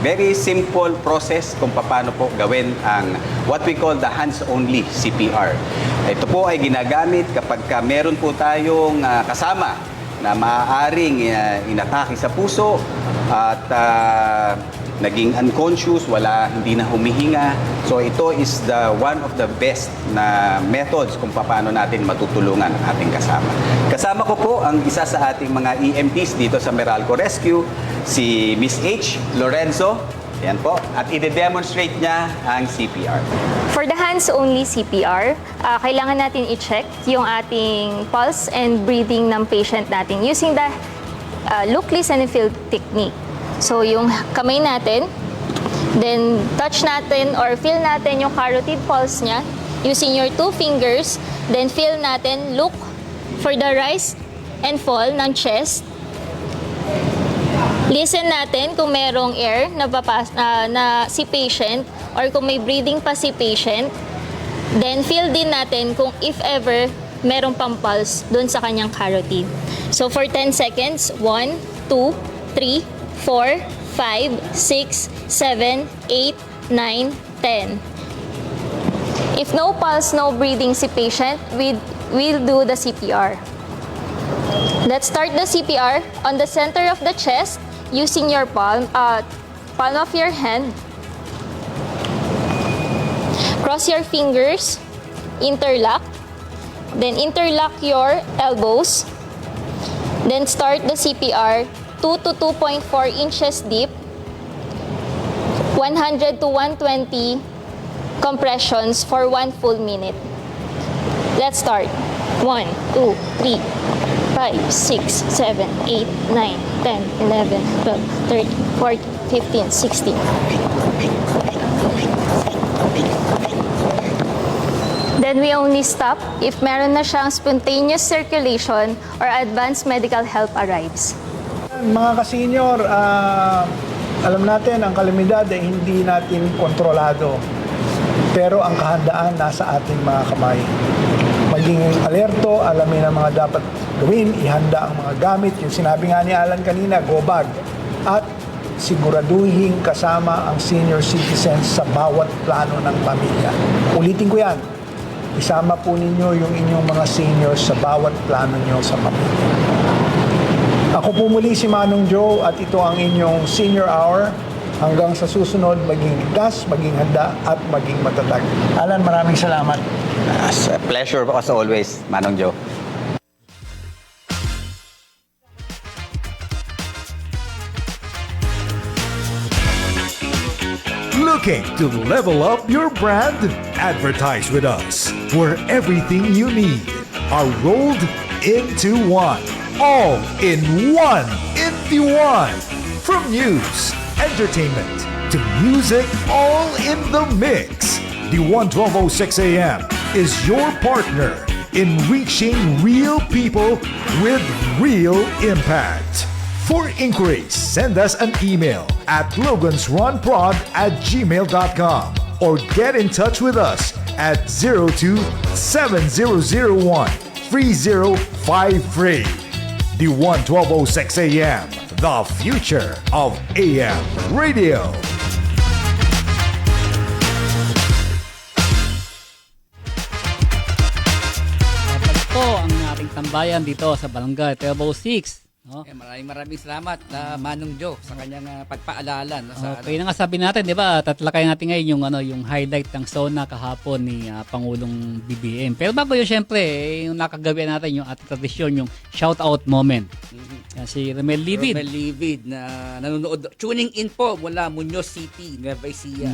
very simple process kung paano po gawin ang what we call the hands-only CPR. Ito po ay ginagamit kapag meron po tayong kasama na maaaring inatake sa puso at naging unconscious, hindi na humihinga. So ito is one of the best na methods kung paano natin matutulungan ang ating kasama. Kasama ko po ang isa sa ating mga EMTs dito sa Meralco Rescue, si Miss H. Lorenzo. Yan po. At i-demonstrate niya ang CPR. For the hands-only CPR, kailangan natin i-check yung ating pulse and breathing ng patient natin using the look, listen, and feel technique. So, yung kamay natin, then touch natin or feel natin yung carotid pulse niya, using your 2 fingers. Then feel natin, look for the rise and fall ng chest. Listen natin kung merong air na si patient or kung may breathing pa si patient. Then feel din natin kung if ever merong pang pulse doon sa kanyang carotid. So for 10 seconds, 1, 2, 3, 4, 5, 6, 7, 8, 9, 10. If no pulse, no breathing si patient, we'll do the CPR. Let's start the CPR on the center of the chest using your palm of your hand. Cross your fingers, interlock. Then interlock your elbows. Then start the CPR 2 to 2.4 inches deep, 100 to 120 compressions for 1 full minute. Let's start. 1, 2, 3, 5, 6, 7, 8, 9, 10, 11, 12, 13, 14, 15, 16. Then we only stop if meron na siyang spontaneous circulation or advanced medical help arrives. Mga ka-senior, alam natin ang kalamidad ay hindi natin kontrolado. Pero ang kahandaan nasa ating mga kamay. Maging alerto, alamin ang mga dapat gawin, ihanda ang mga gamit. Yung sinabi nga ni Alan kanina, go bag. At siguraduhin kasama ang senior citizens sa bawat plano ng pamilya. Ulitin ko yan. Isama po ninyo yung inyong mga seniors sa bawat plano nyo sa pamilya. Ako po muli si Manong Joe at ito ang inyong Senior Hour. Hanggang sa susunod, maging ligtas, maging handa at maging matatag. Alan, maraming salamat. It's a pleasure as always, Manong Joe. Looking to level up your brand? Advertise with us, where everything you need are rolled into one. All in one. Into one. From news, entertainment, to music, all in the mix. The 11206 AM is your partner in reaching real people with real impact. For inquiries, send us an email at logansrunprod@gmail.com or get in touch with us at 02-7001-3053. The 11206 AM, the future of AM radio. Ito ang ating tambayan dito sa Barangay 1206. No? Maraming salamat Manong Joe sa kanyang pagpaalala sa Okay na nga sabi natin, 'di ba? Tatalakay natin ngayon yung yung highlight ng SONA kahapon ni Pangulong BBM. Pero bago 'yun, syempre, yung nakagawian natin yung ating tradisyon, yung shout out moment. Yan, si Romel Livid. Romel Livid na nanonood, tuning in po mula Muñoz City, Nueva Ecija.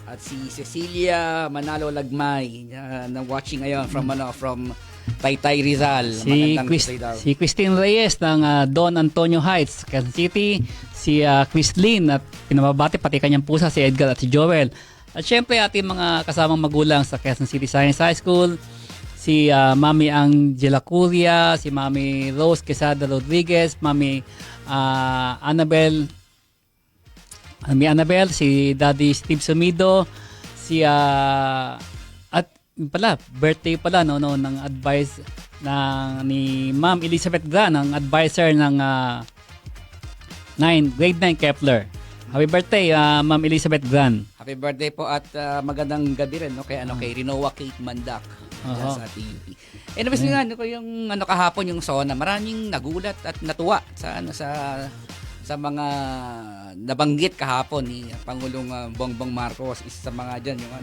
At si Cecilia Manalo Lagmay na watching ngayon from Taytay Rizal. Si Christine Reyes ng Don Antonio Heights, Quezon City. Si Chrislyn at pinababati pati kanyang pusa si Edgar at si Joel. At syempre ating mga kasamang magulang sa Quezon City Science High School. Si Mami Angela Curia, si Mami Rose Quesada Rodriguez, Mami Annabel, si Daddy Steve Sumido, si at pala birthday pala ng advice ni Ma'am Elizabeth Gran, ang advisor ng grade 9 Kepler. Happy birthday Ma'am Elizabeth Gran. Happy birthday po at magandang gabi rin kay Rinoa Kate Mandak sa TUP. Nabis nga ko yung kahapon yung SONA, maraming nagulat at natuwa sa mga nabanggit kahapon ni Pangulong Bongbong Marcos. Isa sa mga diyan yung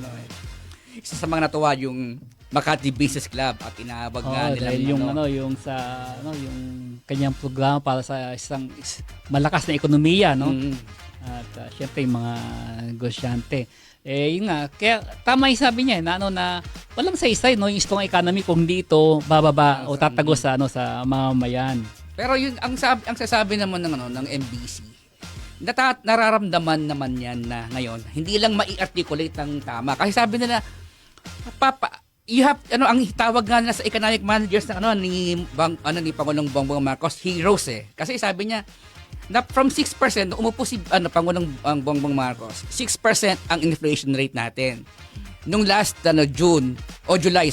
isa sa mga natuwa yung Makati Business Club at inahawag nga nila yung kanyang programa para sa isang malakas na ekonomiya, no? At syempre yung mga negosyante. Yun nga, kaya tama yung sabi niya na walang saysay yung strong economy kung hindi ito bababa o tatagos sa mamamayan. Pero yun ang sasabi naman ng MBC. Nararamdaman naman yan na ngayon hindi lang mai-articulate ng tama. Kasi sabi nila you have ang tawag nga nila sa economic managers ng ni Pangulong Bongbong Marcos, heroes eh. Kasi sabi niya na from 6% nung umupo si Pangulong Bongbong Marcos, 6% ang inflation rate natin. Nung last July,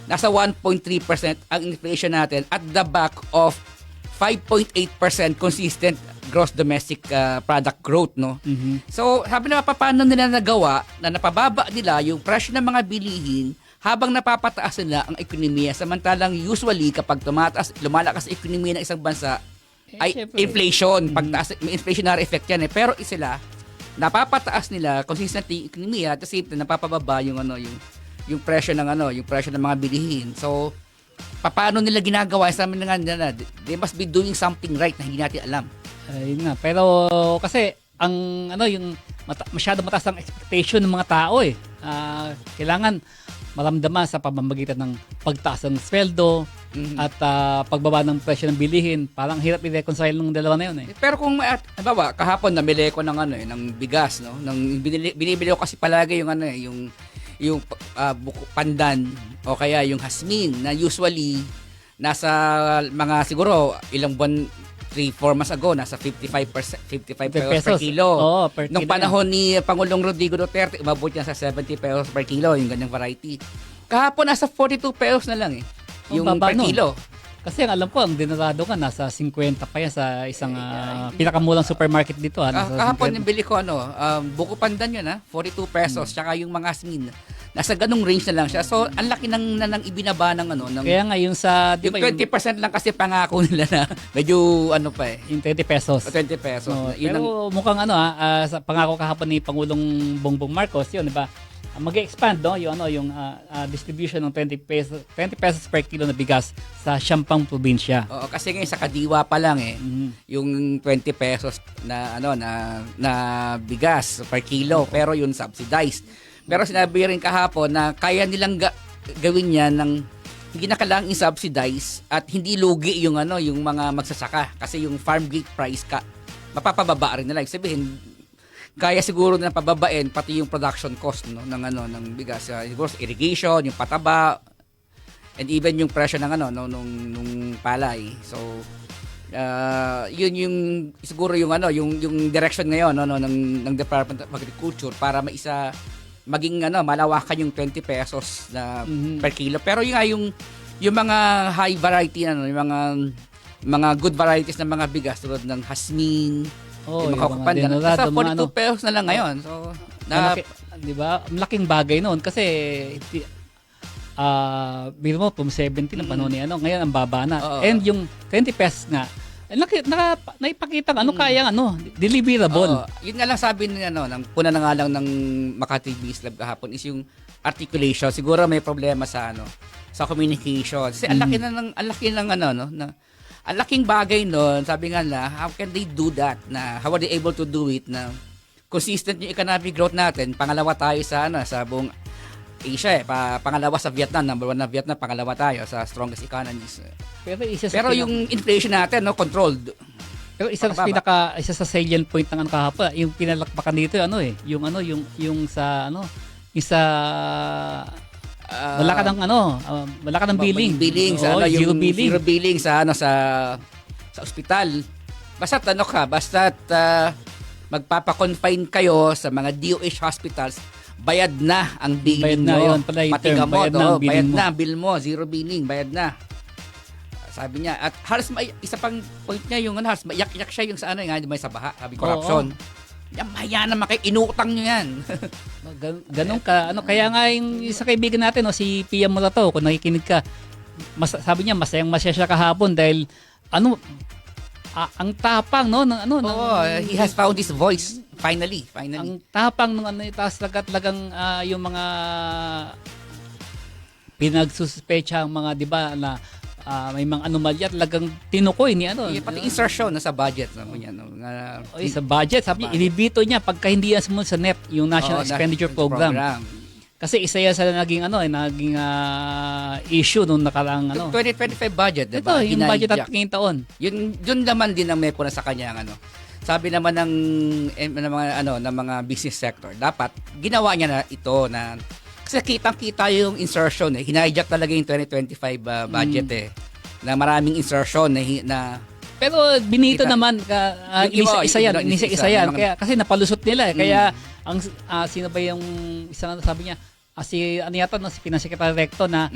nasa 1.3% ang inflation natin at the back of 5.8% consistent gross domestic product growth, no? So, sabi na paano nila nagawa na napababa nila yung presyo ng mga bilihin habang napapataas nila ang ekonomiya, samantalang usually kapag lumalakas ang ekonomiya ng isang bansa ay syempre, inflation, pagtaas, may inflationary effect yan eh. Pero sila napapataas nila consistently yung ekonomiya at the same time napapababa yung yung presyo ng yung presyo ng mga bilihin. So, paano nila ginagawa? Sabi na nga, they must be doing something right na hindi natin alam. Yun nga. Pero kasi ang yung masyado mataas ang expectation ng mga tao eh. Kailangan maramdaman sa pamamagitan ng pagtaas ng sweldo at pagbaba ng presyo ng bilihin. Parang hirap i-reconcile ng dalawa na yun eh. Pero kung halimbawa, kahapon namili ko ng ng bigas, no? Binibili ko kasi palagi yung pandan o kaya yung hasmin na usually nasa mga siguro ilang buwan 3-4 months ago nasa 55 pesos per kilo. Oo, per Nung kilo panahon ni Pangulong Rodrigo Duterte, umabot yan sa 70 pesos per kilo, yung ganyang variety. Kahapon nasa 42 pesos na lang eh. Yung per kilo. Kasi ang alam ko, ang dinarado ka, nasa 50 pa yan sa isang pinakamulang supermarket dito. Kahapon yung bili ko, buko pandan yun, 42 pesos. Tsaka yung mga asmin, nasa ganung range na lang siya. So, ang laki nang ibinaba ng Kaya nga, yung sa... Yung 20% lang kasi pangako nila na medyo pa eh. Yung 20 pesos. 20 pesos. Pero mukhang sa pangako kahapon ni Pangulong Bongbong Marcos, yun, di ba? Mag-expand yung distribution ng 20 pesos per kilo na bigas sa 10 probinsya. Oo, kasi ngayon sa Kadiwa pa lang yung 20 pesos na na bigas per kilo, pero yun subsidized. Pero sinabi rin kahapon na kaya nilang gawin yan ng hindi na kailangang i-subsidize at hindi lugi yung yung mga magsasaka kasi yung farm gate price mapapababa rin nila. Ibig sabihin, kaya siguro na pababain pati yung production cost ng bigas, siguro irrigation, yung pataba, and even yung presyo ng nung palay. So yun yung siguro yung direction ngayon ng Department of Agriculture para maging malawakan yung 20 pesos na per kilo. Pero yung mga high variety yung mga good varieties ng mga bigas tulad ng hasmin, yung makakupandan. Nasa 42 pesos na lang ngayon. So, di ba? Malaking bagay noon kasi biro mo, 70 ng panahon ni ngayon ang baba na. And yung 20 pesos nga, naipakita kaya deliverable. Yun nga lang sabi niya puna na nga lang ng Makati Beast Lab kahapon is yung articulation. Siguro may problema sa communication. Kasi ang laking bagay noon, sabi nga na, how can they do that? How are they able to do it na consistent yung economic growth natin? Pangalawa tayo sa buong Asia pangalawa sa Vietnam, number 1 na Vietnam, pangalawa tayo sa strongest economies. Pero yung inflation natin controlled. Pero isa sa salient point ng kahapon, yung pinalakpakan dito yung sa wala ka ng billing. Sa zero billing. Zero billing sa ospital. Basta't magpapa-confine kayo sa mga DOH hospitals, bayad na ang billing mo. Pati gamot, bayad na ang bill mo, zero billing, bayad na. Sabi niya, at halos isa pang point niya yung halos maiyak-iyak siya yung sa may sa baha, sabi corruption. Maya naman kayo, inutang nyo yan. Ganun ka. Kaya nga yung isa kaibigan natin, si Pia Murato, kung nakikinig ka, sabi niya, masayang-masaya siya kahapon dahil, ang tapang, he has found his voice, finally. Ang tapang nung taas lagat-lagang yung mga pinagsuspecha ang mga, di ba, na may mga anomalya at lagang tinukoy ni pati insertion sa budget sa budget sabi inibito niya pagka hindi yan sumunod sa NEP yung National Expenditure Program. Kasi isa yan sa naging issue nung nakaraang 2025 budget, diba? Ito yung budget at ngayong taon. Yun naman din ang MEPO na sa kanya sabi naman ng mga business sector, dapat ginawa niya na ito na Kasi kitang-kita yung insertion eh. Hinijack talaga yung 2025 budget eh. Na maraming insertion na Pero binito Kita. naman isa yan. Yung Kaya kasi napalusot nila eh. Kaya ang sino ba yung isa na sabi niya si ano yata no, si Pinang-Secretary Recto na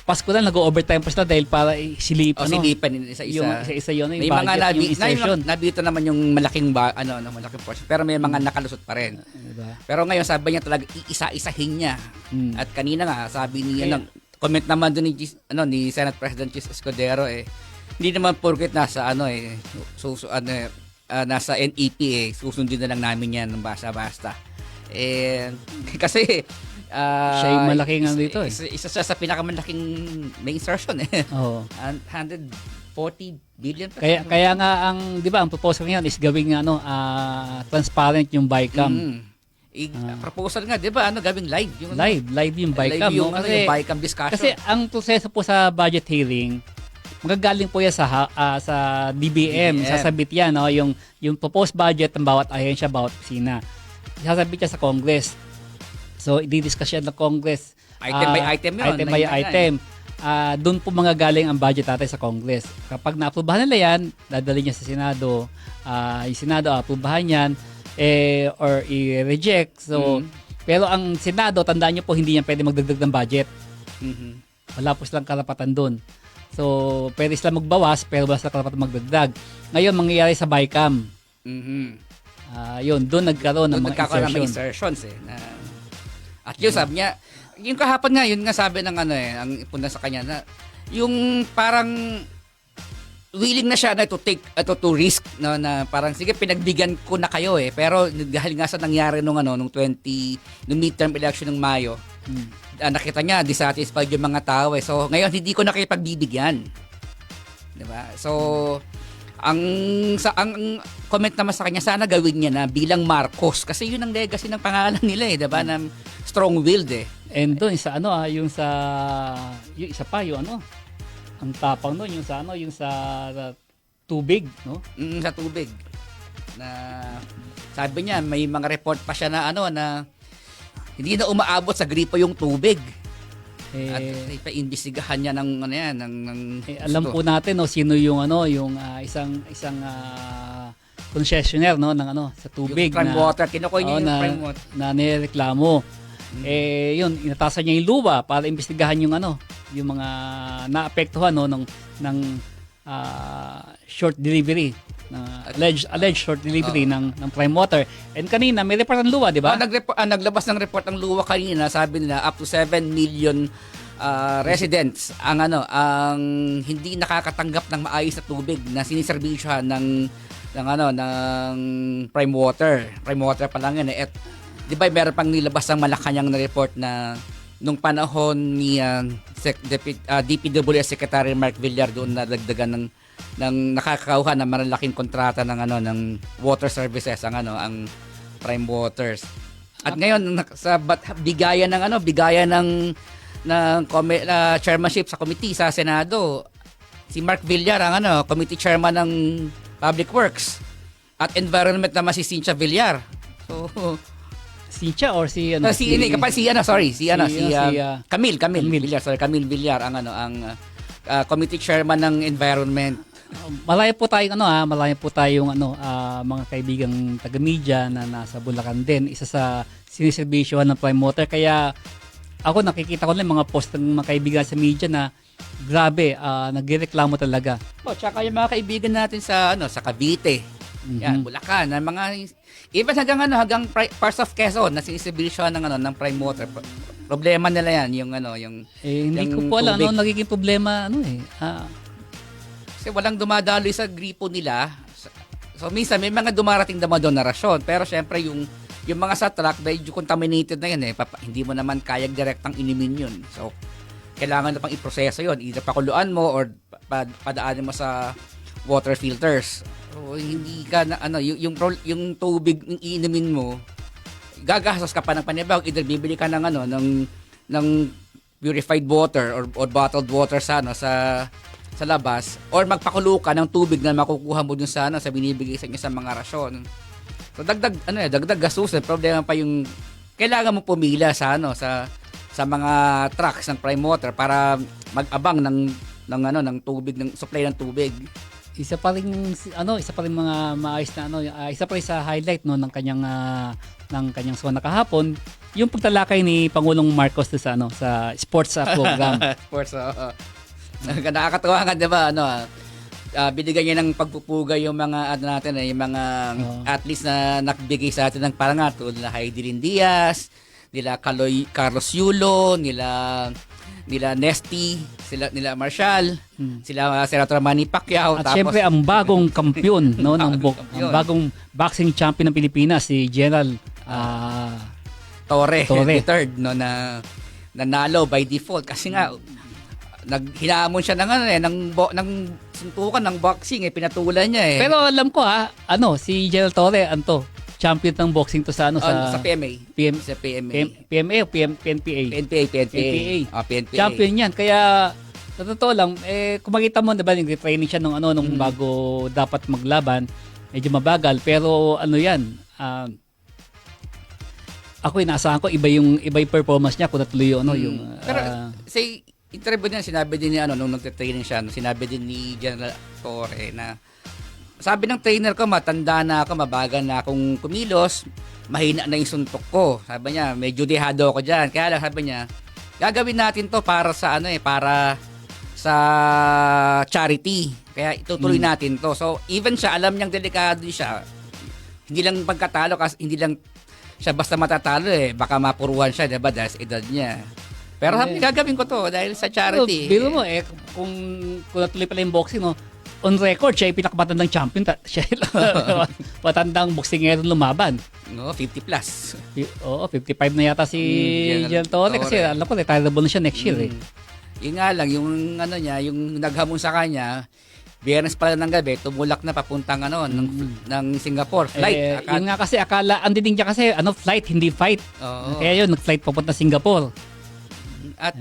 Pasko lang nag-overtime pa sila dahil para silip silipan isa-isa. Yung isa-isa yun, may yung mga budget, yung insertion. nabito naman yung malaking malaking portion. Pero may mga nakalusot pa rin. Diba? Pero ngayon sabi niya talaga iisa-isahin niya. At kanina nga sabi niya comment naman doon ni Senate President Chis Escudero hindi naman porket nasa nasa NEP susundin na lang namin yan ng basta-basta. Kasi siya yung malaking dito Isa siya sa pinakamalaking may insertion Oo. 140 billion. Kaya nga ang 'di ba ang proposal niyan is gawing transparent yung BICAM. Proposal nga 'di ba gawing live yung live yung BICAM yung, kasi yung BICAM discussion. Kasi ang proseso po sa budget hearing magagaling po yan sa DBM. Sasabit yan yung proposed budget ng bawat ahensya, bawat opisina. Sasabit yan sa Congress. So, i-discuss yan ng Congress. Item by item yun. Item by item. Doon po magagaling ang budget natin sa Congress. Kapag na-aprobahan nila yan, dadali niya sa Senado. Yung Senado, aprobahan yan or i-reject. So, pero ang Senado, tandaan niyo po, hindi yan pwede magdagdag ng budget. Wala po silang karapatan doon. So, pwede sila magbawas, pero wala silang karapatan magdagdag. Ngayon, mangyayari sa BICAM. Yun, doon nagkaroon ng mga insertions at yun sabi niya, yung kahapon nga, yun nga sabi ng ang ipuna sa kanya na yung parang willing na siya na to take to risk na parang sige pinagbigyan ko na kayo pero dahil nga sa nangyari nung midterm election ng Mayo, nakita niya dissatisfied yung mga tao so ngayon hindi ko na kayo pagbibigyan. 'Di ba? So ang comment naman sa kanya, sana gawin niya na bilang Marcos kasi yun ang legacy ng pangalan nila 'di ba, na strong-willed And doon sa yung isa pa yung ang tapang doon yung sa tubig, no? Sa tubig. Na sabi niya may mga report pa siya na na hindi na umaabot sa gripo yung tubig. At ipa-imbestigahan niya ng alam po natin sino yung isang concessionaire ng sa tubig yung prime water kinukuha niya yung prime water na nireklamo. Yun inatasan niya yung lupa para imbestigahan yung yung mga naapektuhan ng short delivery alleged short delivery ng prime water. And kanina may report ng luwa, di ba? Naglabas ng report ng luwa kanina, sabi nila up to 7 million residents ang hindi nakakatanggap ng maayos na tubig na siniserbisyohan ng prime water. Prime water pa lang yan di ba meron pang nilabas ang Malacanang na report na nung panahon ni DPWS Secretary Mark Villar doon na dagdagan ng nakakauhan ng malalaking kontrata ng water services ang Prime Waters. At ngayon sa bigayan ng chairmanship sa committee sa Senado, si Mark Villar ang committee chairman ng Public Works at Environment naman si Cynthia Villar. So Cynthia or Camille Villar, Camille Villar ang committee chairman ng Environment. Malayo po tayong mga kaibigang taga-media na nasa Bulacan din, isa sa siniservisyohan ng Prime Water. Kaya ako nakikita ko lang mga post ng mga kaibigan sa media na grabe, nagrereklamo talaga. Tsaka yung mga kaibigan natin sa Cavite, yan, Bulacan, na mga even hanggang parts of Quezon na siniservisyohan ng Prime Water. Problema nila yan yung hindi ko po alam nagiging problema kasi walang dumadaloy sa gripo nila. So minsan may mga dumarating na donasyon, pero syempre yung mga sa truck medyo contaminated na yan hindi mo naman kayang direktang inimin yun. So kailangan na pang iproseso yun, either pakuluan mo or padaanin mo sa water filters. So hindi ka na yung tubig ng inumin mo, gagastos ka pa ng panibag, either bibili ka ng purified water or bottled water sa labas, or magpakulo ka ng tubig na makukuha mo dun sa binibigay sa inyo sa mga rasyon. So dagdag gastos, problema pa yung kailangan mo pumila sa sa mga trucks ng Prime Water para mag-abang ng tubig, ng supply ng tubig. Isa pa rin mga maayos na isa pa rin sa highlight no ng kanyang suwan na kahapon, yung pagtalakay ni Pangulong Marcos sa sports program. Sports, nakakatawa nga, 'di ba? Binigyan niya ng pagpupuga yung mga yung mga athletes na nakibigay sa atin ng parangal, tulad nila Heidelin Diaz, nila Carlos Yulo, nila Nesty, nila Marshall, sila Senator Manny Pacquiao, At syempre ang bagong kampiyon no ang bagong boxing champion ng Pilipinas, si General Torre. Third no na nanalo by default kasi nga hinamon siya ng suntukan ng boxing, pinatulan niya . Pero alam ko si General Torre champion ng boxing to sa sa PMA. Sa PMA. PMA o PNPA? PNPA. PNPA. Champion yan. Kaya sa totoo lang, kung makita mo, diba, nag-training siya nung bago dapat maglaban, medyo mabagal. Pero ako inaasahan ko iba yung performance niya kung natuloy yung pero sa interview niya, sinabi din niya nung nagte-training siya, sinabi din ni General Torre na sabi ng trainer ko, matanda na ako, mabagal na akong kumilos, mahina na yung suntok ko. Sabi niya, medyo dehado ako dyan. Kaya lang, sabi niya, gagawin natin to para sa para sa charity. Kaya itutuloy natin to. So, even siya, alam niyang delikado siya. Hindi lang pagkatalo, kasi hindi lang siya basta matatalo baka mapuruhan siya, diba? Dahil sa edad niya. Pero sabi niya, gagawin ko to dahil sa charity. Biro mo, kung natuloy pala yung boxing, on record, siya yung pinakamatandang champion. Siya yung matandang boksingero lumaban. 50 plus. Oo, 55 na yata si General Torre. Kasi alam ko, retireable na siya next year. Yun nga lang, yung yung naghamon sa kanya, Biyernes pala ng gabi, tumulak na papuntang ng Singapore. Flight. Yun nga kasi, ang diding niya kasi, flight, hindi fight. Kaya yun, nag-flight papunta Singapore. At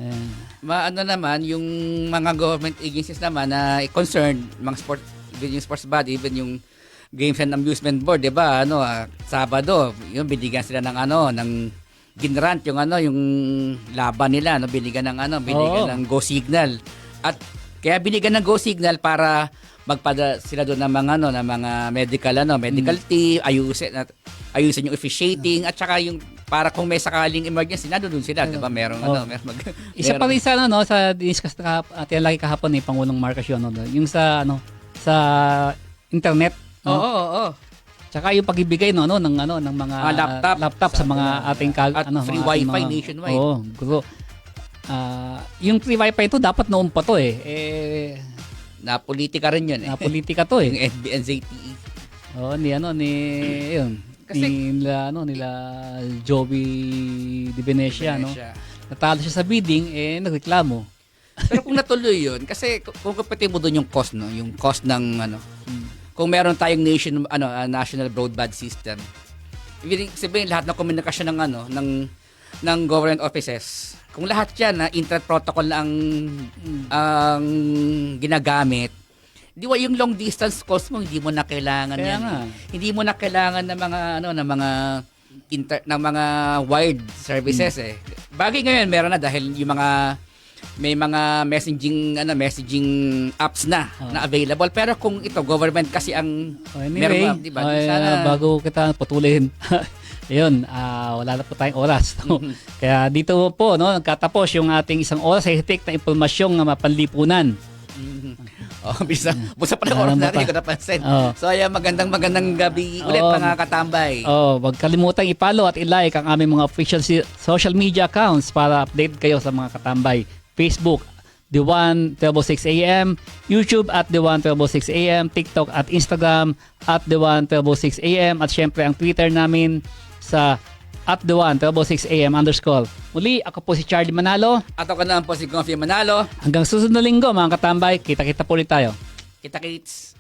naman yung mga government agencies naman na concerned, mga sports body, even yung Games and Amusement Board, 'di ba? Sabado, yung binigyan sila ng ginrant yung yung laban nila, binigyan ng go signal. At kaya binigyan ng go signal para magpada sila doon ng mga medical team, ayusin yung officiating at saka yung para kung may sakaling emergency, nandoon sila, 'di ba? Meron isa pa rin sa sa discuss na lagi kahapon ni Pangulong Marcos yung sa internet, Oo. Tsaka yung pag-ibigay ng mga laptop sa mga ating free wifi nationwide. Oo, guro. Yung free wifi ito dapat noon pa to na politika rin yun. Na politika to yung NZTE. Oo, yun. Kasi nila Joey Di Venecia, natalo siya sa bidding, nagreklamo. Pero kung natuloy yun, kasi kung kapatid mo doon yung cost, yung cost ng kung meron tayong national broadband system, ibig sabihin lahat ng komunikasyon ng government offices, kung lahat yan na internet protocol na ang ginagamit, di ba yung long distance calls mo hindi mo na kailangan yan. Hindi mo na kailangan ng mga wired services Bagay ngayon meron na dahil yung may mga messaging apps na available, pero kung ito government kasi ang anyway, meron, di ba? Sana bago kita patuloyin. Ayun, wala na po tayong oras. Kaya dito po nagkatapos yung ating isang oras sa hitik na impormasyong mapanlipunan. Busa pa ng oras natin, ko napansin. So, magandang gabi ulit mga katambay. Huwag kalimutang i-follow at i-like ang aming mga official social media accounts para update kayo sa mga katambay. Facebook, The One 1206 AM, YouTube at The One 1206 AM, TikTok at Instagram at The One 1206 AM, at syempre ang Twitter namin sa at The One 1206 AM _. Muli, ako po si Charlie Manalo. At ako naman po si Gonfie Manalo. Hanggang susunod na linggo mga katambay, kita-kita po ulit tayo. Kita-kits.